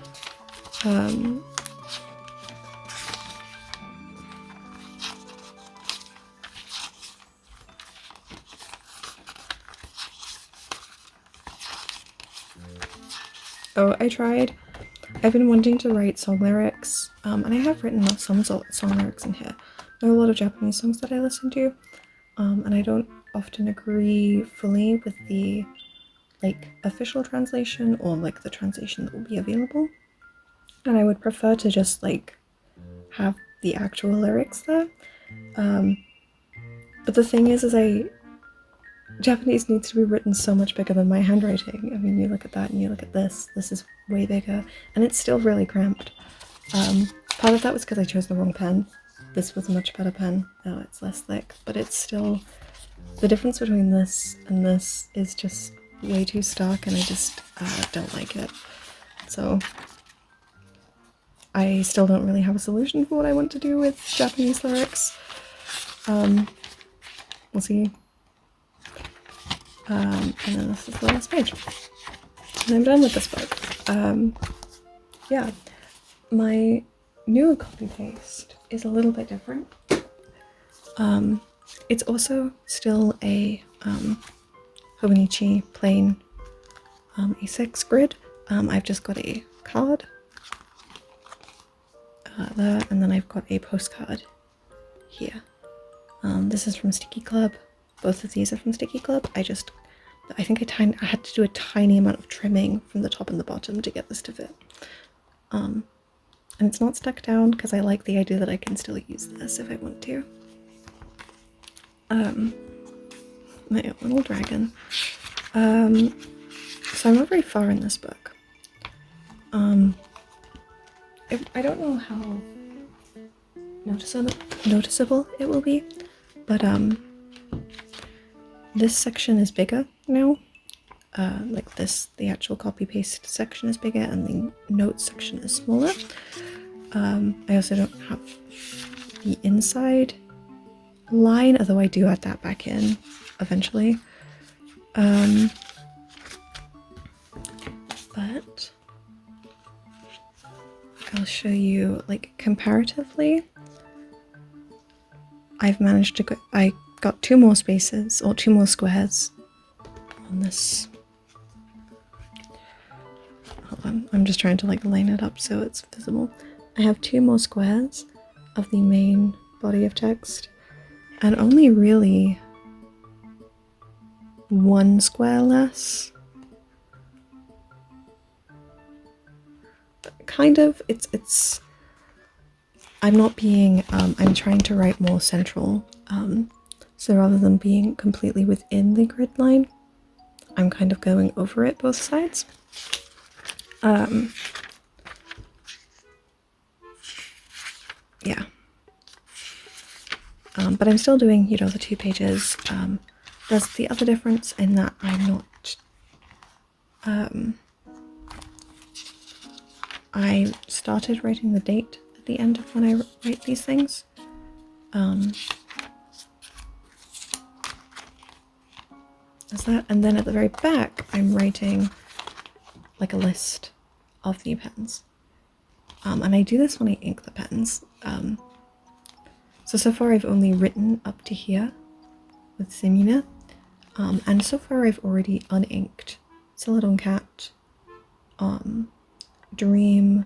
Oh, I tried. I've been wanting to write song lyrics, and I have written some song lyrics in here. There are a lot of Japanese songs that I listen to, and I don't often agree fully with the like official translation or like the translation that will be available, and I would prefer to just like have the actual lyrics there. But the thing is Japanese needs to be written so much bigger than my handwriting. I mean, you look at that and you look at this is way bigger, and it's still really cramped. Part of that was because I chose the wrong pen. This was a much better pen. Now it's less thick, but it's still, the difference between this and this is just way too stark, and I just don't like it. So I still don't really have a solution for what I want to do with Japanese lyrics. We'll see. And then this is the last page. And I'm done with this book. Yeah, my new copy paste is a little bit different. It's also still a hobonichi plain A6 grid. I've just got a card there, and then I've got a postcard here. This is from Sticky Club. Both of these are from Sticky Club. I think I had to do a tiny amount of trimming from the top and the bottom to get this to fit. And it's not stuck down because I like the idea that I can still use this if I want to. My little dragon. So I'm not very far in this book. I don't know how noticeable it will be, but this section is bigger now. Like this, the actual copy paste section is bigger and the notes section is smaller. I also don't have the inside line, although I do add that back in eventually. But I'll show you, like, comparatively, I've managed to I got 2 more spaces, or 2 more squares on this. Hold on, I'm just trying to like line it up so it's visible. I have 2 more squares of the main body of text, and only really 1 square less. Kind of, it's I'm not being, I'm trying to write more central, so rather than being completely within the grid line, I'm kind of going over it both sides. Yeah. But I'm still doing, you know, the 2 pages. There's the other difference in that I'm not, I started writing the date at the end of when I write these things. There's that, and then at the very back I'm writing like a list of the pens. And I do this when I ink the pens. So far I've only written up to here with Simina, and so far I've already uninked Celadon Cat, Dream,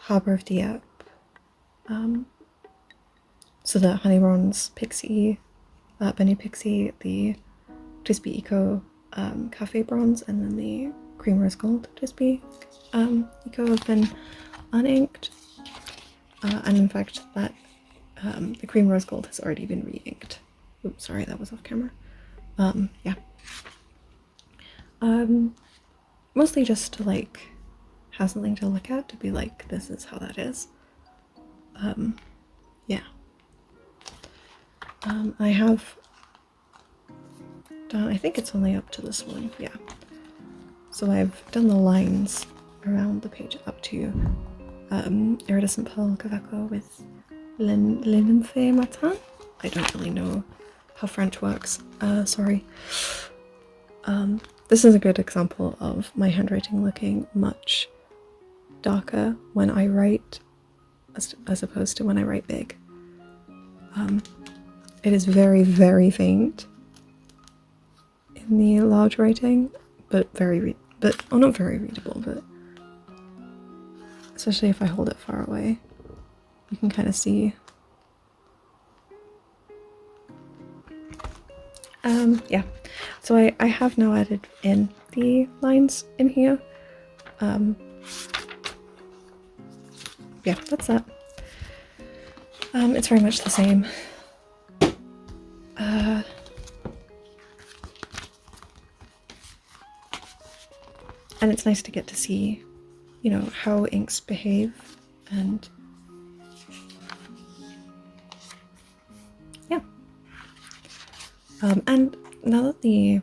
Harbor of Dieppe, so the Honey Bronze Pixie, Benny Pixie, the Crispy Eco Cafe Bronze, and then the Cream Rose Gold Crispy Eco have been uninked, and in fact that the Cream Rose Gold has already been re-inked. Oops, sorry, that was off camera. Yeah. Mostly just to like have something to look at, to be like, this is how that is. Yeah. I have done, I think it's only up to this one, yeah. So I've done the lines around the page up to Iridescent Pearl Cavaco with L'Nymphe Matin. I don't really know how French works, sorry. This is a good example of my handwriting looking much darker when I write as opposed to when I write big. It is very, very faint in the large writing, but not very readable, but especially if I hold it far away, you can kind of see. Yeah, so I have now added in the lines in here. Yeah, that's that. It's very much the same. And it's nice to get to see, you know, how inks behave, and yeah. And now that the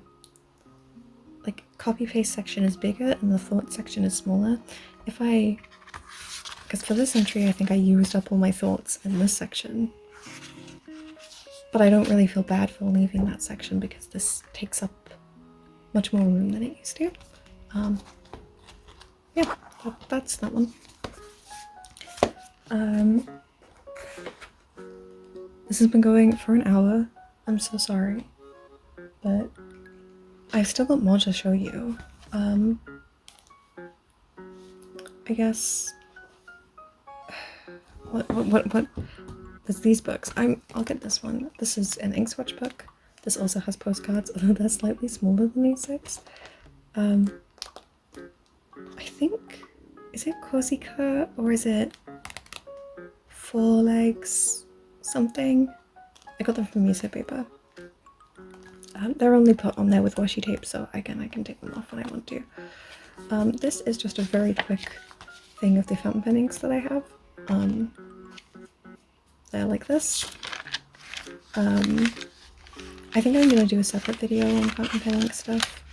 copy paste section is bigger and the thought section is smaller, because for this entry I think I used up all my thoughts in this section, but I don't really feel bad for leaving that section because this takes up much more room than it used to. Yeah, that's that one. This has been going for an hour. I'm so sorry, but I've still got more to show you. I guess what there's these books. I'll get this one. This is an ink swatch book. This also has postcards, although they're slightly smaller than A6. I think, is it Corsica or is it Four Legs something? I got them from Miso paper. They're only put on there with washi tape, so again I can take them off when I want to. This is just a very quick thing of the fountain pen inks that I have. They're like this. I think I'm gonna do a separate video on fountain pen ink stuff,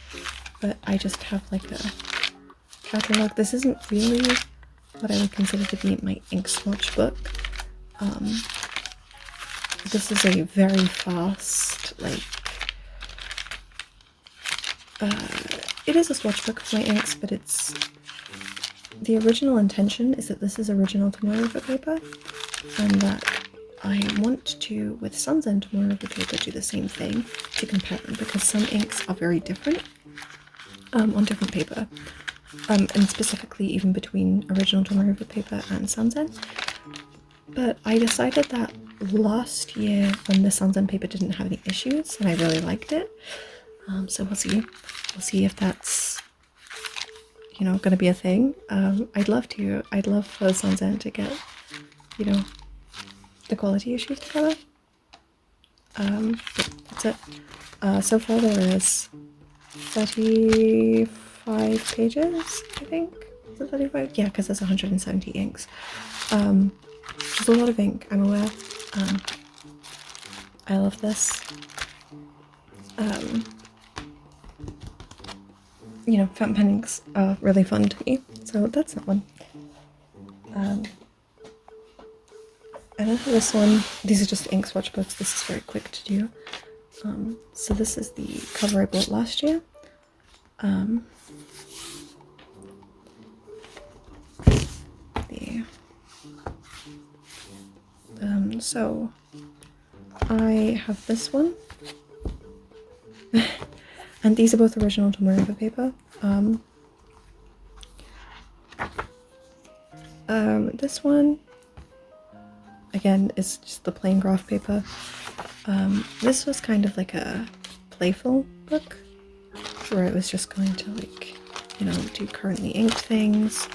but I just have like a catalog. This isn't really what I would consider to be my ink swatch book. This is a very fast, it is a swatch book of my inks, but the original intention is that this is original tomoe paper, and that I want to, with sanzen tomoe paper, do the same thing to compare them, because some inks are very different on different paper, and specifically even between original tomoe paper and sanzen. But I decided that last year when the sanzen paper didn't have any issues, and I really liked it. So we'll see. We'll see if that's, you know, gonna be a thing. I'd love for sanzen to get, you know, the quality issues together. That's it. So far there is 35 pages, I think. Is it 35? Yeah, because there's 170 inks. There's a lot of ink, I'm aware. I love this. You know, fountain pen inks are really fun to me, so that's that one. And then for this one, these are just ink swatch books. This is very quick to do. So this is the cover I bought last year. So I have this one. And these are both original tomoe paper. This one, again, is just the plain graph paper. This was kind of like a playful book, where it was just going to, like, you know, do currently inked things.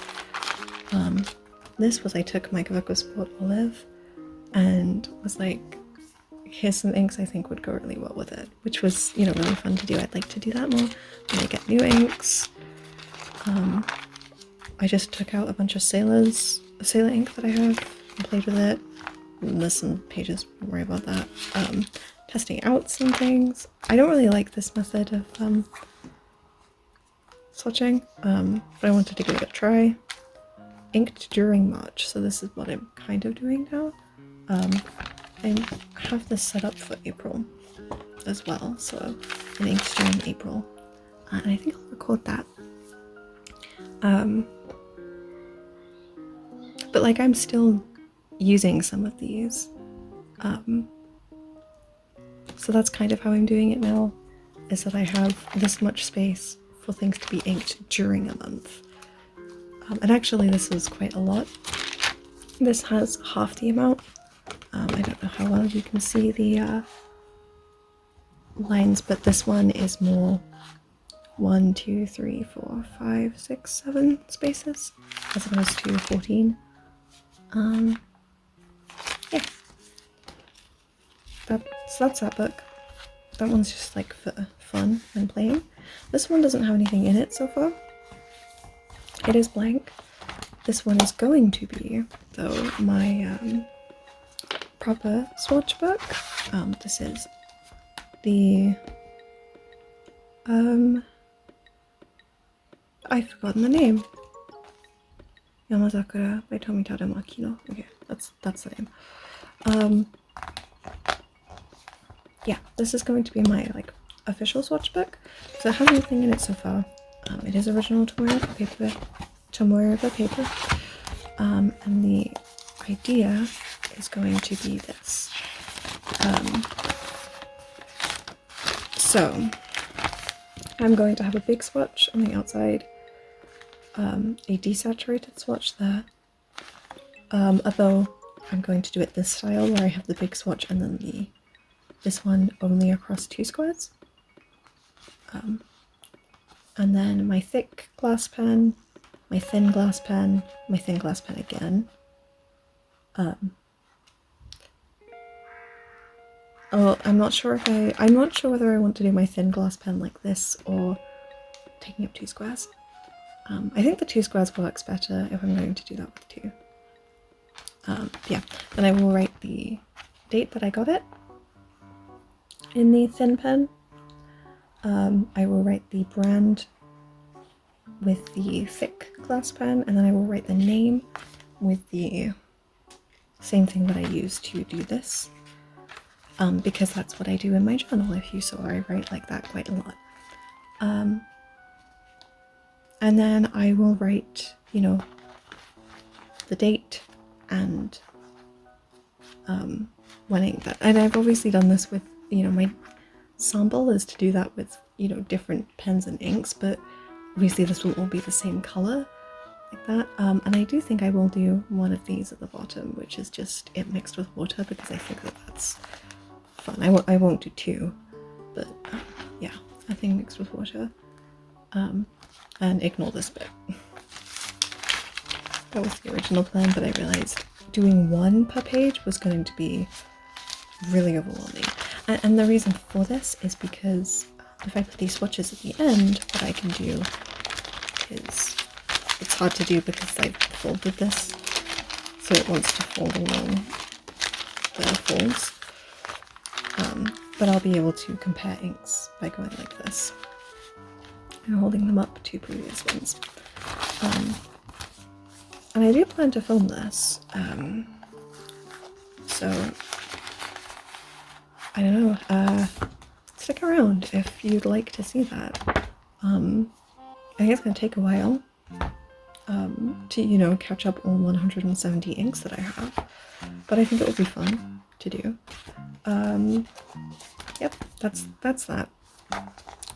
This was, I took my Cavaco Sport Olive and was like, here's some inks I think would go really well with it, which was, you know, really fun to do. I'd like to do that more when I get new inks. I just took out a bunch of sailor ink that I have and played with it. there's some pages, don't worry about that. Testing out some things. I don't really like this method of swatching, but I wanted to give it a try. Inked during March, so this is what I'm kind of doing now. I have this set up for April as well, so an inked during April, and I think I'll record that. But like I'm still using some of these, so that's kind of how I'm doing it now, is that I have this much space for things to be inked during a month. And actually this is quite a lot. This has half the amount. I don't know how well you can see the lines, but this one is more 1, 2, 3, 4, 5, 6, 7 spaces as opposed to 14. Yeah. That's that book. That one's just like for fun and playing. This one doesn't have anything in it so far. It is blank. This one is going to be, though, my proper swatch book. This is the I've forgotten the name. Yamazakura by Tomitada Makino. Okay, that's the name. Yeah, this is going to be my like official swatch book. So it has nothing in it so far. It is original tomoe paper, and the idea is going to be this. So I'm going to have a big swatch on the outside, a desaturated swatch there, although I'm going to do it this style where I have the big swatch and then this one only across 2 squares. And then my thick glass pen, my thin glass pen, my thin glass pen again. Oh, I'm not sure whether I want to do my thin glass pen like this or taking up 2 squares. I think the 2 squares works better if I'm going to do that with 2. Yeah, then I will write the date that I got it in the thin pen. I will write the brand with the thick glass pen, and then I will write the name with the same thing that I used to do this, because that's what I do in my journal. If you saw, I write like that quite a lot. And then I will write, you know, the date and when I that. And I've obviously done this with, you know, my sample is to do that with, you know, different pens and inks, but obviously this will all be the same color like that. And I do think I will do one of these at the bottom, which is just it mixed with water, because I think that that's fun. I won't do 2, but yeah, I think mixed with water. And ignore this bit. That was the original plan, but I realized doing 1 per page was going to be really overwhelming. And the reason for this is because if I put these swatches at the end, what I can do is, it's hard to do because I've folded this, so it wants to fold along the folds. But I'll be able to compare inks by going like this and holding them up to previous ones. And I do plan to film this, so I don't know, stick around if you'd like to see that. I think it's going to take a while to, you know, catch up all 170 inks that I have, but I think it will be fun to do. Yep, that's that.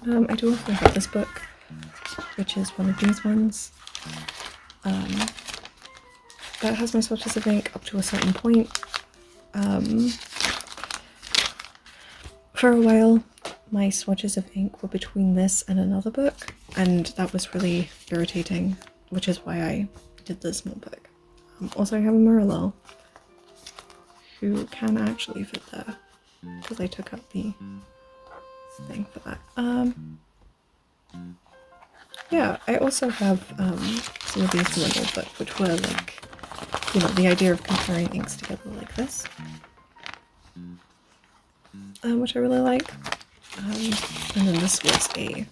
I do also have this book, which is one of these ones. That has my swatches of ink up to a certain point. For a while, my swatches of ink were between this and another book, and that was really irritating, which is why I did this small book. Also, I have a Merlot who can actually fit there, because I took out the thing for that. Yeah, I also have some of these from an old book, which were like you know, the idea of comparing inks together like this, which I really like. And then this was a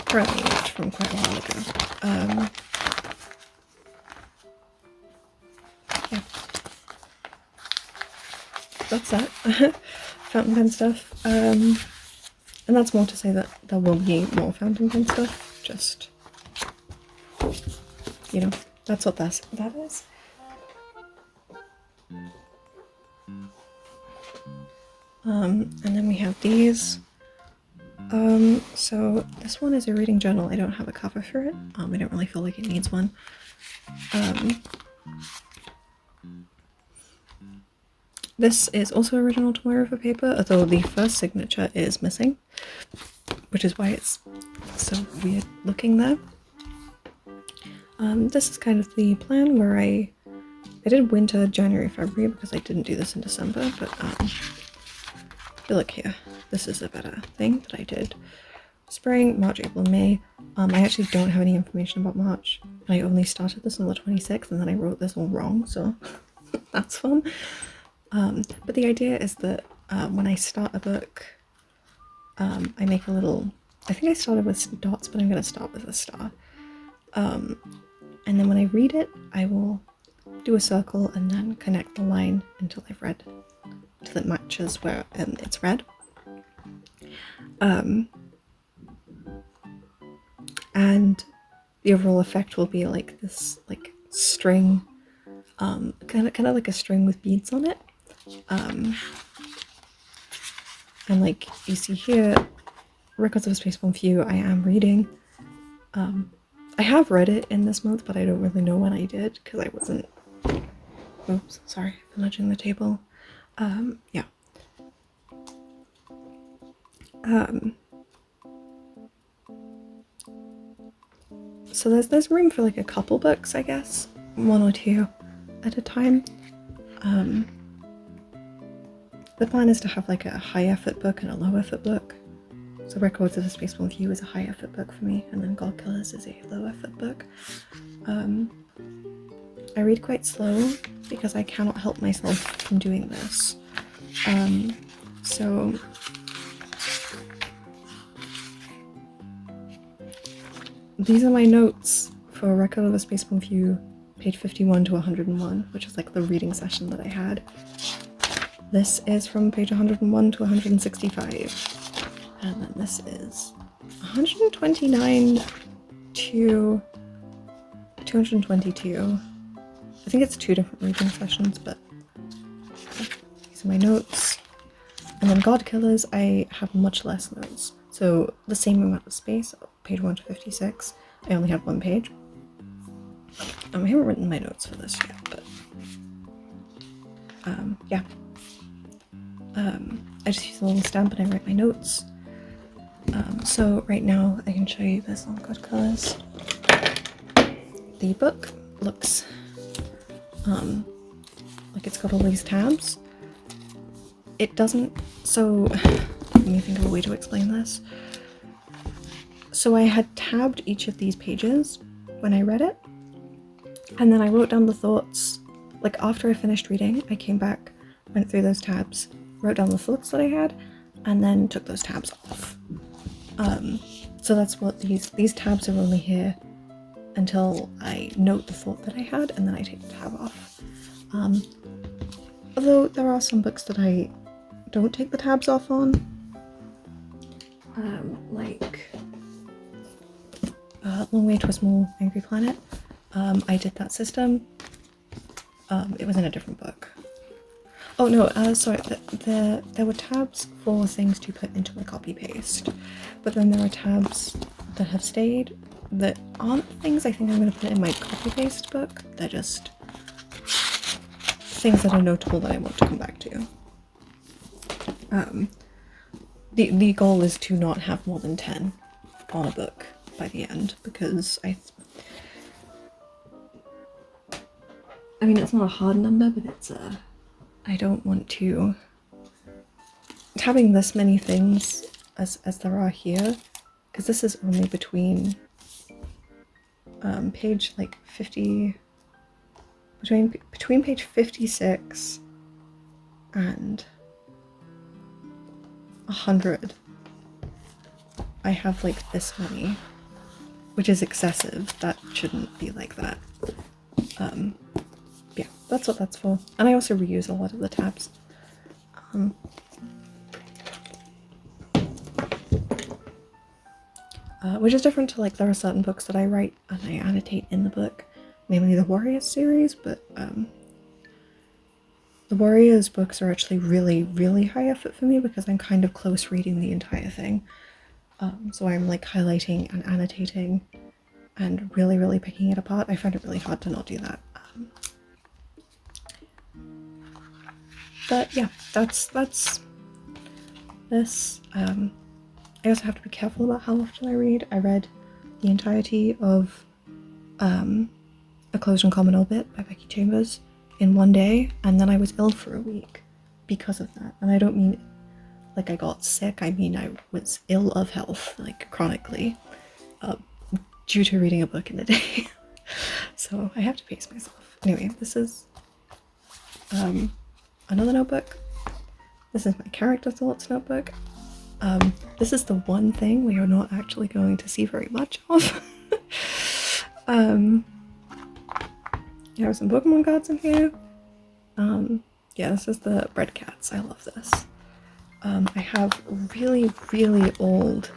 currently inked from quite a while ago. Yeah, that's that. Fountain pen stuff. And that's more to say that there will be more fountain pen stuff. Just, you know, that's what that is. And then we have these. So this one is a reading journal. I don't have a cover for it. I don't really feel like it needs one. This is also original tomoe for paper, although the first signature is missing, which is why it's so weird looking there. This is kind of the plan where I did winter, January, February because I didn't do this in December, but if you look here, this is a better thing that I did. Spring, March, April, May. I actually don't have any information about March. I only started this on the 26th and then I wrote this all wrong, so that's fun. But the idea is that when I start a book, I make a little, I think I started with dots, but I'm going to start with a star. And then when I read it, I will do a circle and then connect the line until I've read, until it matches where it's read. And the overall effect will be like this, like string, kind of like a string with beads on it. And like you see here, Records of a Spaceborne Few, I am reading. I have read it in this month, but I don't really know when I did because I wasn't. Oops, sorry for nudging the table. Yeah. So there's room for like a couple books, I guess, one or two at a time. The plan is to have like a high effort book and a low effort book. So Records of a Spaceborne Few is a high effort book for me, and then God Killers is a low effort book. I read quite slow because I cannot help myself from doing this. So these are my notes for Record of a Spaceborne Few, page 51 to 101, which is like the reading session that I had. This is from page 101 to 165. And then this is 129 to 222. I think it's 2 different reading sessions, but these are my notes. And then God Killers, I have much less notes. So the same amount of space, page 1 to 56. I only have 1 page. I haven't written my notes for this yet, but yeah. I just use a little stamp and I write my notes. So right now I can show you this on God Killers. The book looks like it's got all these tabs. It doesn't, so let me think of a way to explain this. So I had tabbed each of these pages when I read it, and then I wrote down the thoughts. Like after I finished reading, I came back, went through those tabs, wrote down the thoughts that I had, and then took those tabs off. So that's what these tabs are only here until I note the thought that I had, and then I take the tab off. Although there are some books that I don't take the tabs off on, like Long Way to a Small Angry Planet. I did that system. It was in a different book. Oh no, sorry, there were tabs for things to put into my copy paste, but then there are tabs that have stayed that aren't things I think I'm going to put in my copy paste book. They're just things that are notable that I want to come back to. The goal is to not have more than 10 on a book by the end, because I mean, it's not a hard number, but it's I don't want to having this many things as there are here, because this is only between page like 50, between page 56 and 100, I have like this many, which is excessive. That shouldn't be like that. Yeah, that's what that's for. And I also reuse a lot of the tabs. Which is different to, like, there are certain books that I write and I annotate in the book, namely the Warriors series, but the Warriors books are actually really, really high effort for me because I'm kind of close reading the entire thing. So I'm like highlighting and annotating and really, really picking it apart. I find it really hard to not do that. But yeah, that's this. I also have to be careful about how often I read. I read the entirety of A Closed and Common Orbit by Becky Chambers in one day, and then I was ill for a week because of that. And I don't mean like I got sick, I mean I was ill of health, like chronically, due to reading a book in a day. So I have to pace myself. Anyway, this is another notebook. This is my character thoughts notebook. This is the one thing we are not actually going to see very much of. There are some Pokemon cards in here. Yeah, this is the Bread Cats. I love this. I have really, really old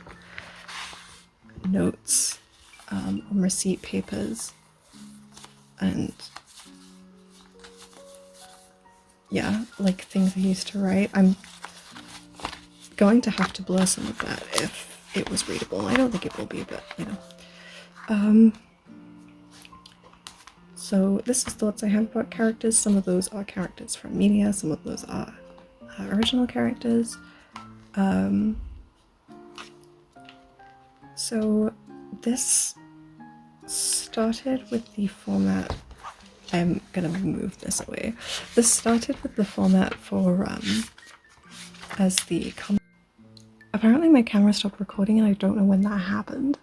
notes on receipt papers, and yeah, like things I used to write. I'm going to have to blur some of that if it was readable. I don't think it will be, but you know. So this is thoughts I have about characters. Some of those are characters from media, some of those are original characters. So this started with the format. I'm gonna move this away. This started with the format for as the apparently my camera stopped recording and I don't know when that happened.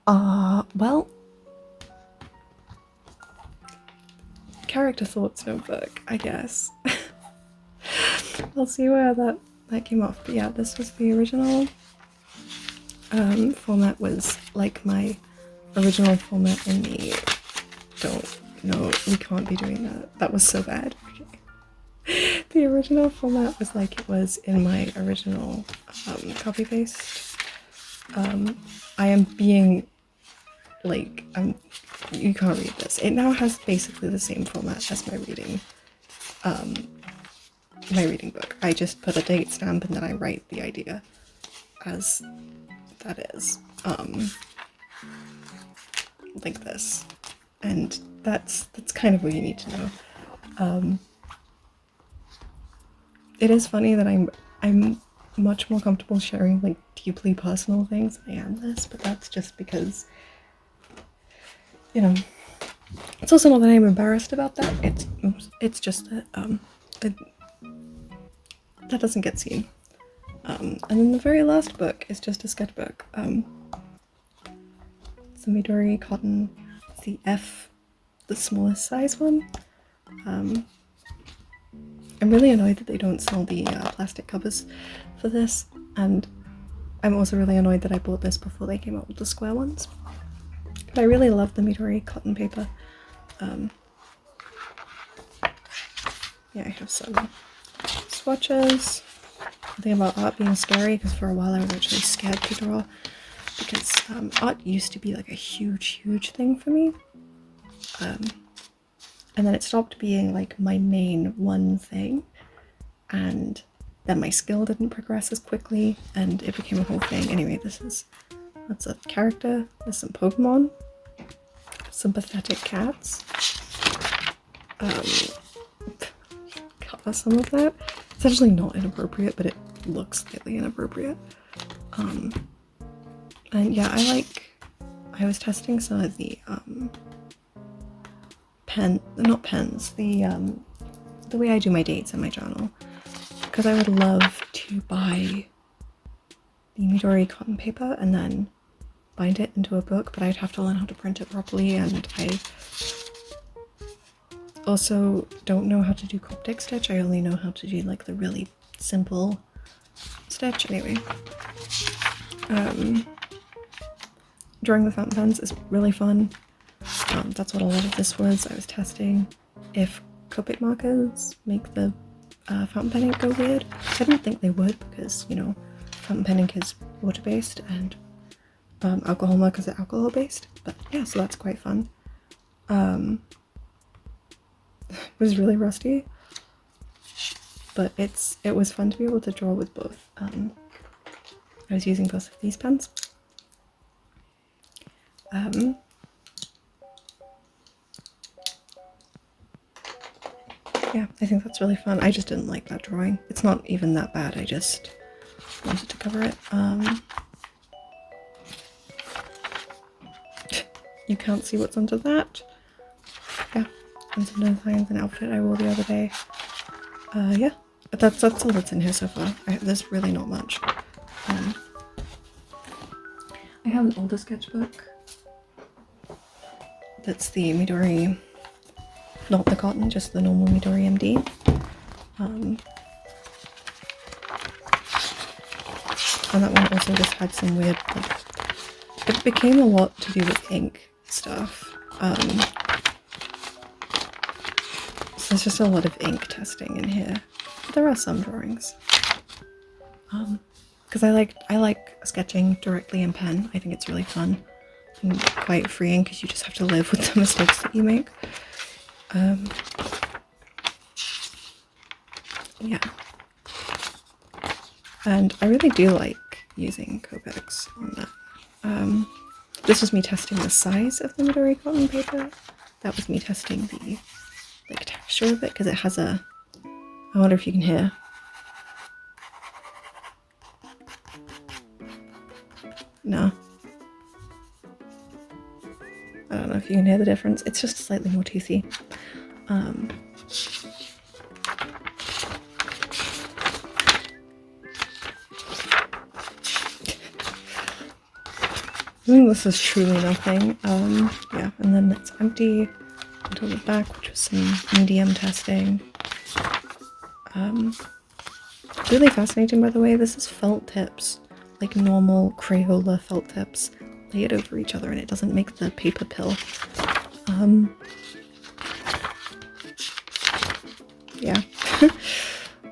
Well, character thoughts notebook, I guess. I'll see where that came off. But yeah, this was the original format. Was like my original format in the no, we can't be doing that. That was so bad. Okay. The original format was like it was in my original copy paste. I am being like, you can't read this. It now has basically the same format as my reading book. I just put a date stamp and then I write the idea as that is. Like this. And that's kind of what you need to know. It is funny that I'm much more comfortable sharing like deeply personal things than I am this, but that's just because, you know, it's also not that I'm embarrassed about that. It's just that that doesn't get seen. And then the very last book is just a sketchbook. It's a Midori cotton. It's the F, the smallest size one. I'm really annoyed that they don't sell the plastic covers for this, and I'm also really annoyed that I bought this before they came out with the square ones. But I really love the Midori cotton paper. Yeah, I have some swatches. The thing about art being scary, because for a while I was actually scared to draw, because art used to be like a huge thing for me. And then it stopped being like my main one thing, and then my skill didn't progress as quickly and it became a whole thing. Anyway, that's a character, there's some Pokemon, some pathetic cats, cover some of that. It's actually not inappropriate, but it looks slightly inappropriate. And yeah, I was testing some of the not pens, the way I do my dates in my journal, because I would love to buy the Midori cotton paper and then bind it into a book, but I'd have to learn how to print it properly, and also don't know how to do Coptic stitch. I only know how to do like the really simple stitch. Anyway, drawing with fountain pens is really fun. That's what a lot of this was. I was testing if Copic markers make the fountain pen ink go weird. I didn't think they would because, you know, fountain pen ink is water-based and alcohol markers are alcohol-based. But yeah, so that's quite fun. It was really rusty, but it was fun to be able to draw with both. I was using both of these pens. Yeah, I think that's really fun. I just didn't like that drawing. It's not even that bad, I just wanted to cover it. You can't see what's under that. Yeah, and sometimes I have an outfit I wore the other day. Yeah, that's all that's in here so far. There's really not much. I have an older sketchbook. That's the Midori, not the cotton, just the normal Midori MD. And that one also just had some weird, like, it became a lot to do with ink stuff. So there's just a lot of ink testing in here. But there are some drawings. Because I like sketching directly in pen. I think it's really fun and quite freeing because you just have to live with the mistakes that you make. Yeah. And I really do like using Copics on that. This was me testing the size of the Midori cotton paper. That was me testing the like texture of it because it has a, I wonder if you can hear. No. I don't know if you can hear the difference. It's just slightly more toothy. I think this is truly nothing. Yeah, and then it's empty until the back, which was some medium testing. Really fascinating, by the way. This is felt tips, like normal Crayola felt tips, layered over each other, and it doesn't make the paper pill. Yeah,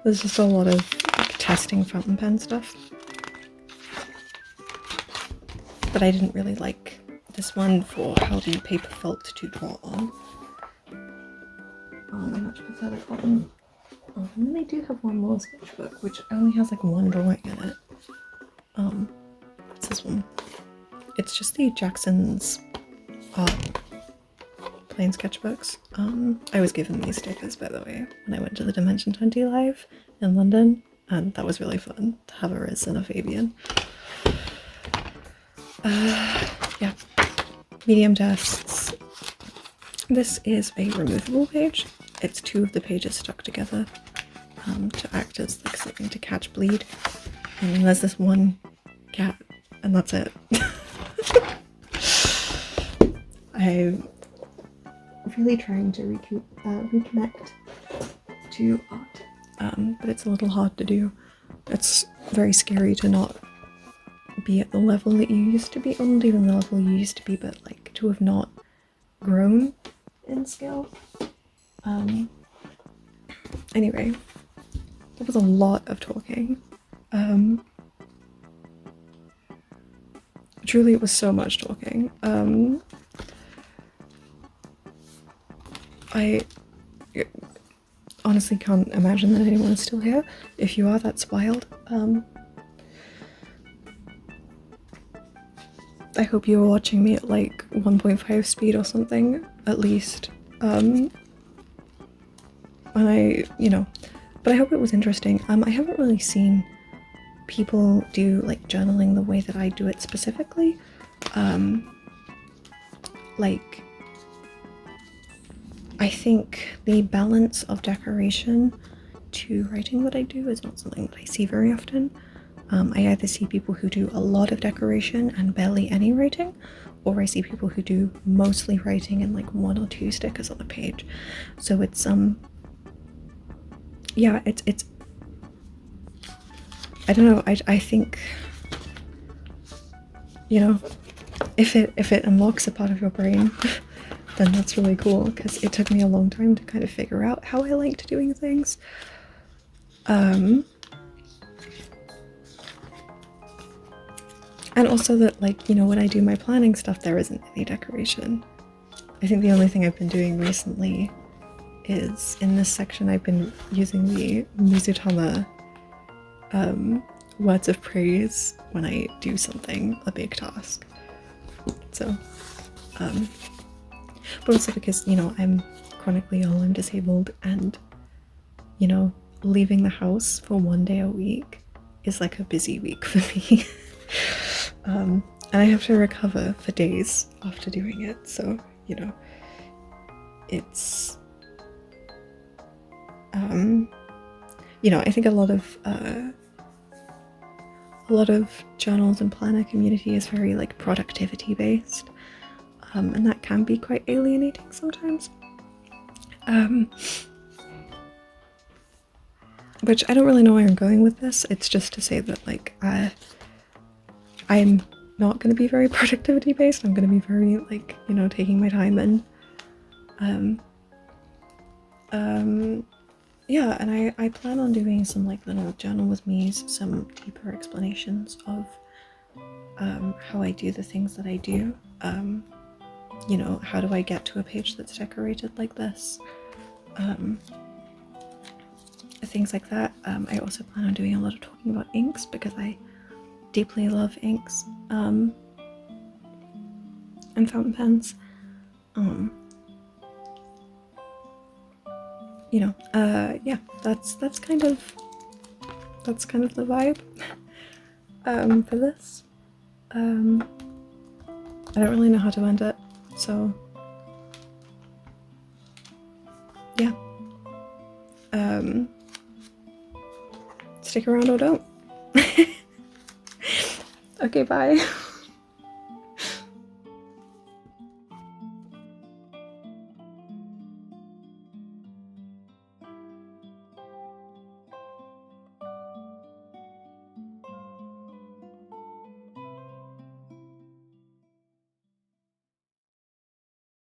there's just a lot of like, testing fountain pen stuff. But I didn't really like this one for how the paper felt to draw on. I much prefer the cotton. Oh, and then they do have one more sketchbook, which only has like one drawing in it. It's this one. It's just the Jackson's plain sketchbooks. I was given these stickers, by the way, when I went to the Dimension 20 Live in London, and that was really fun to have a Riz and a Fabian. Yeah, medium tests. This is a removable page. It's two of the pages stuck together to act as like something to catch bleed. And then there's this one cat, and that's it. I'm really trying to reconnect to art, but it's a little hard to do. It's very scary to not be at the level that you used to be, or not even the level you used to be, but like to have not grown in skill. Anyway, there was a lot of talking. Truly, it was so much talking. I honestly can't imagine that anyone is still here. If you are, that's wild. I hope you were watching me at like 1.5 speed or something, at least. But I hope it was interesting. I haven't really seen people do like journaling the way that I do it specifically. Like, I think the balance of decoration to writing that I do is not something that I see very often. I either see people who do a lot of decoration and barely any writing, or I see people who do mostly writing and like 1 or 2 stickers on the page. So it's yeah, it's I don't know, I think, you know, if it unlocks a part of your brain, then that's really cool, because it took me a long time to kind of figure out how I liked doing things. And also that, like, you know, when I do my planning stuff, there isn't any decoration. I think the only thing I've been doing recently is in this section I've been using the Mizutama words of praise when I do something, a big task. So, but also because, you know, I'm chronically ill, I'm disabled, and, you know, leaving the house for 1 day a week is like a busy week for me. And I have to recover for days after doing it, so, you know, it's, you know, I think a lot of journals and planner community is very like productivity based, and that can be quite alienating sometimes. Which I don't really know where I'm going with this. It's just to say that, like, I'm not going to be very productivity based. I'm going to be very, like, you know, taking my time and yeah, and I plan on doing some like little journal with me's, some deeper explanations of how I do the things that I do. You know, how do I get to a page that's decorated like this? Things like that. I also plan on doing a lot of talking about inks, because I deeply love inks and fountain pens. You know, yeah, that's kind of the vibe for this. I don't really know how to end it, so yeah. Stick around or don't. Okay, bye.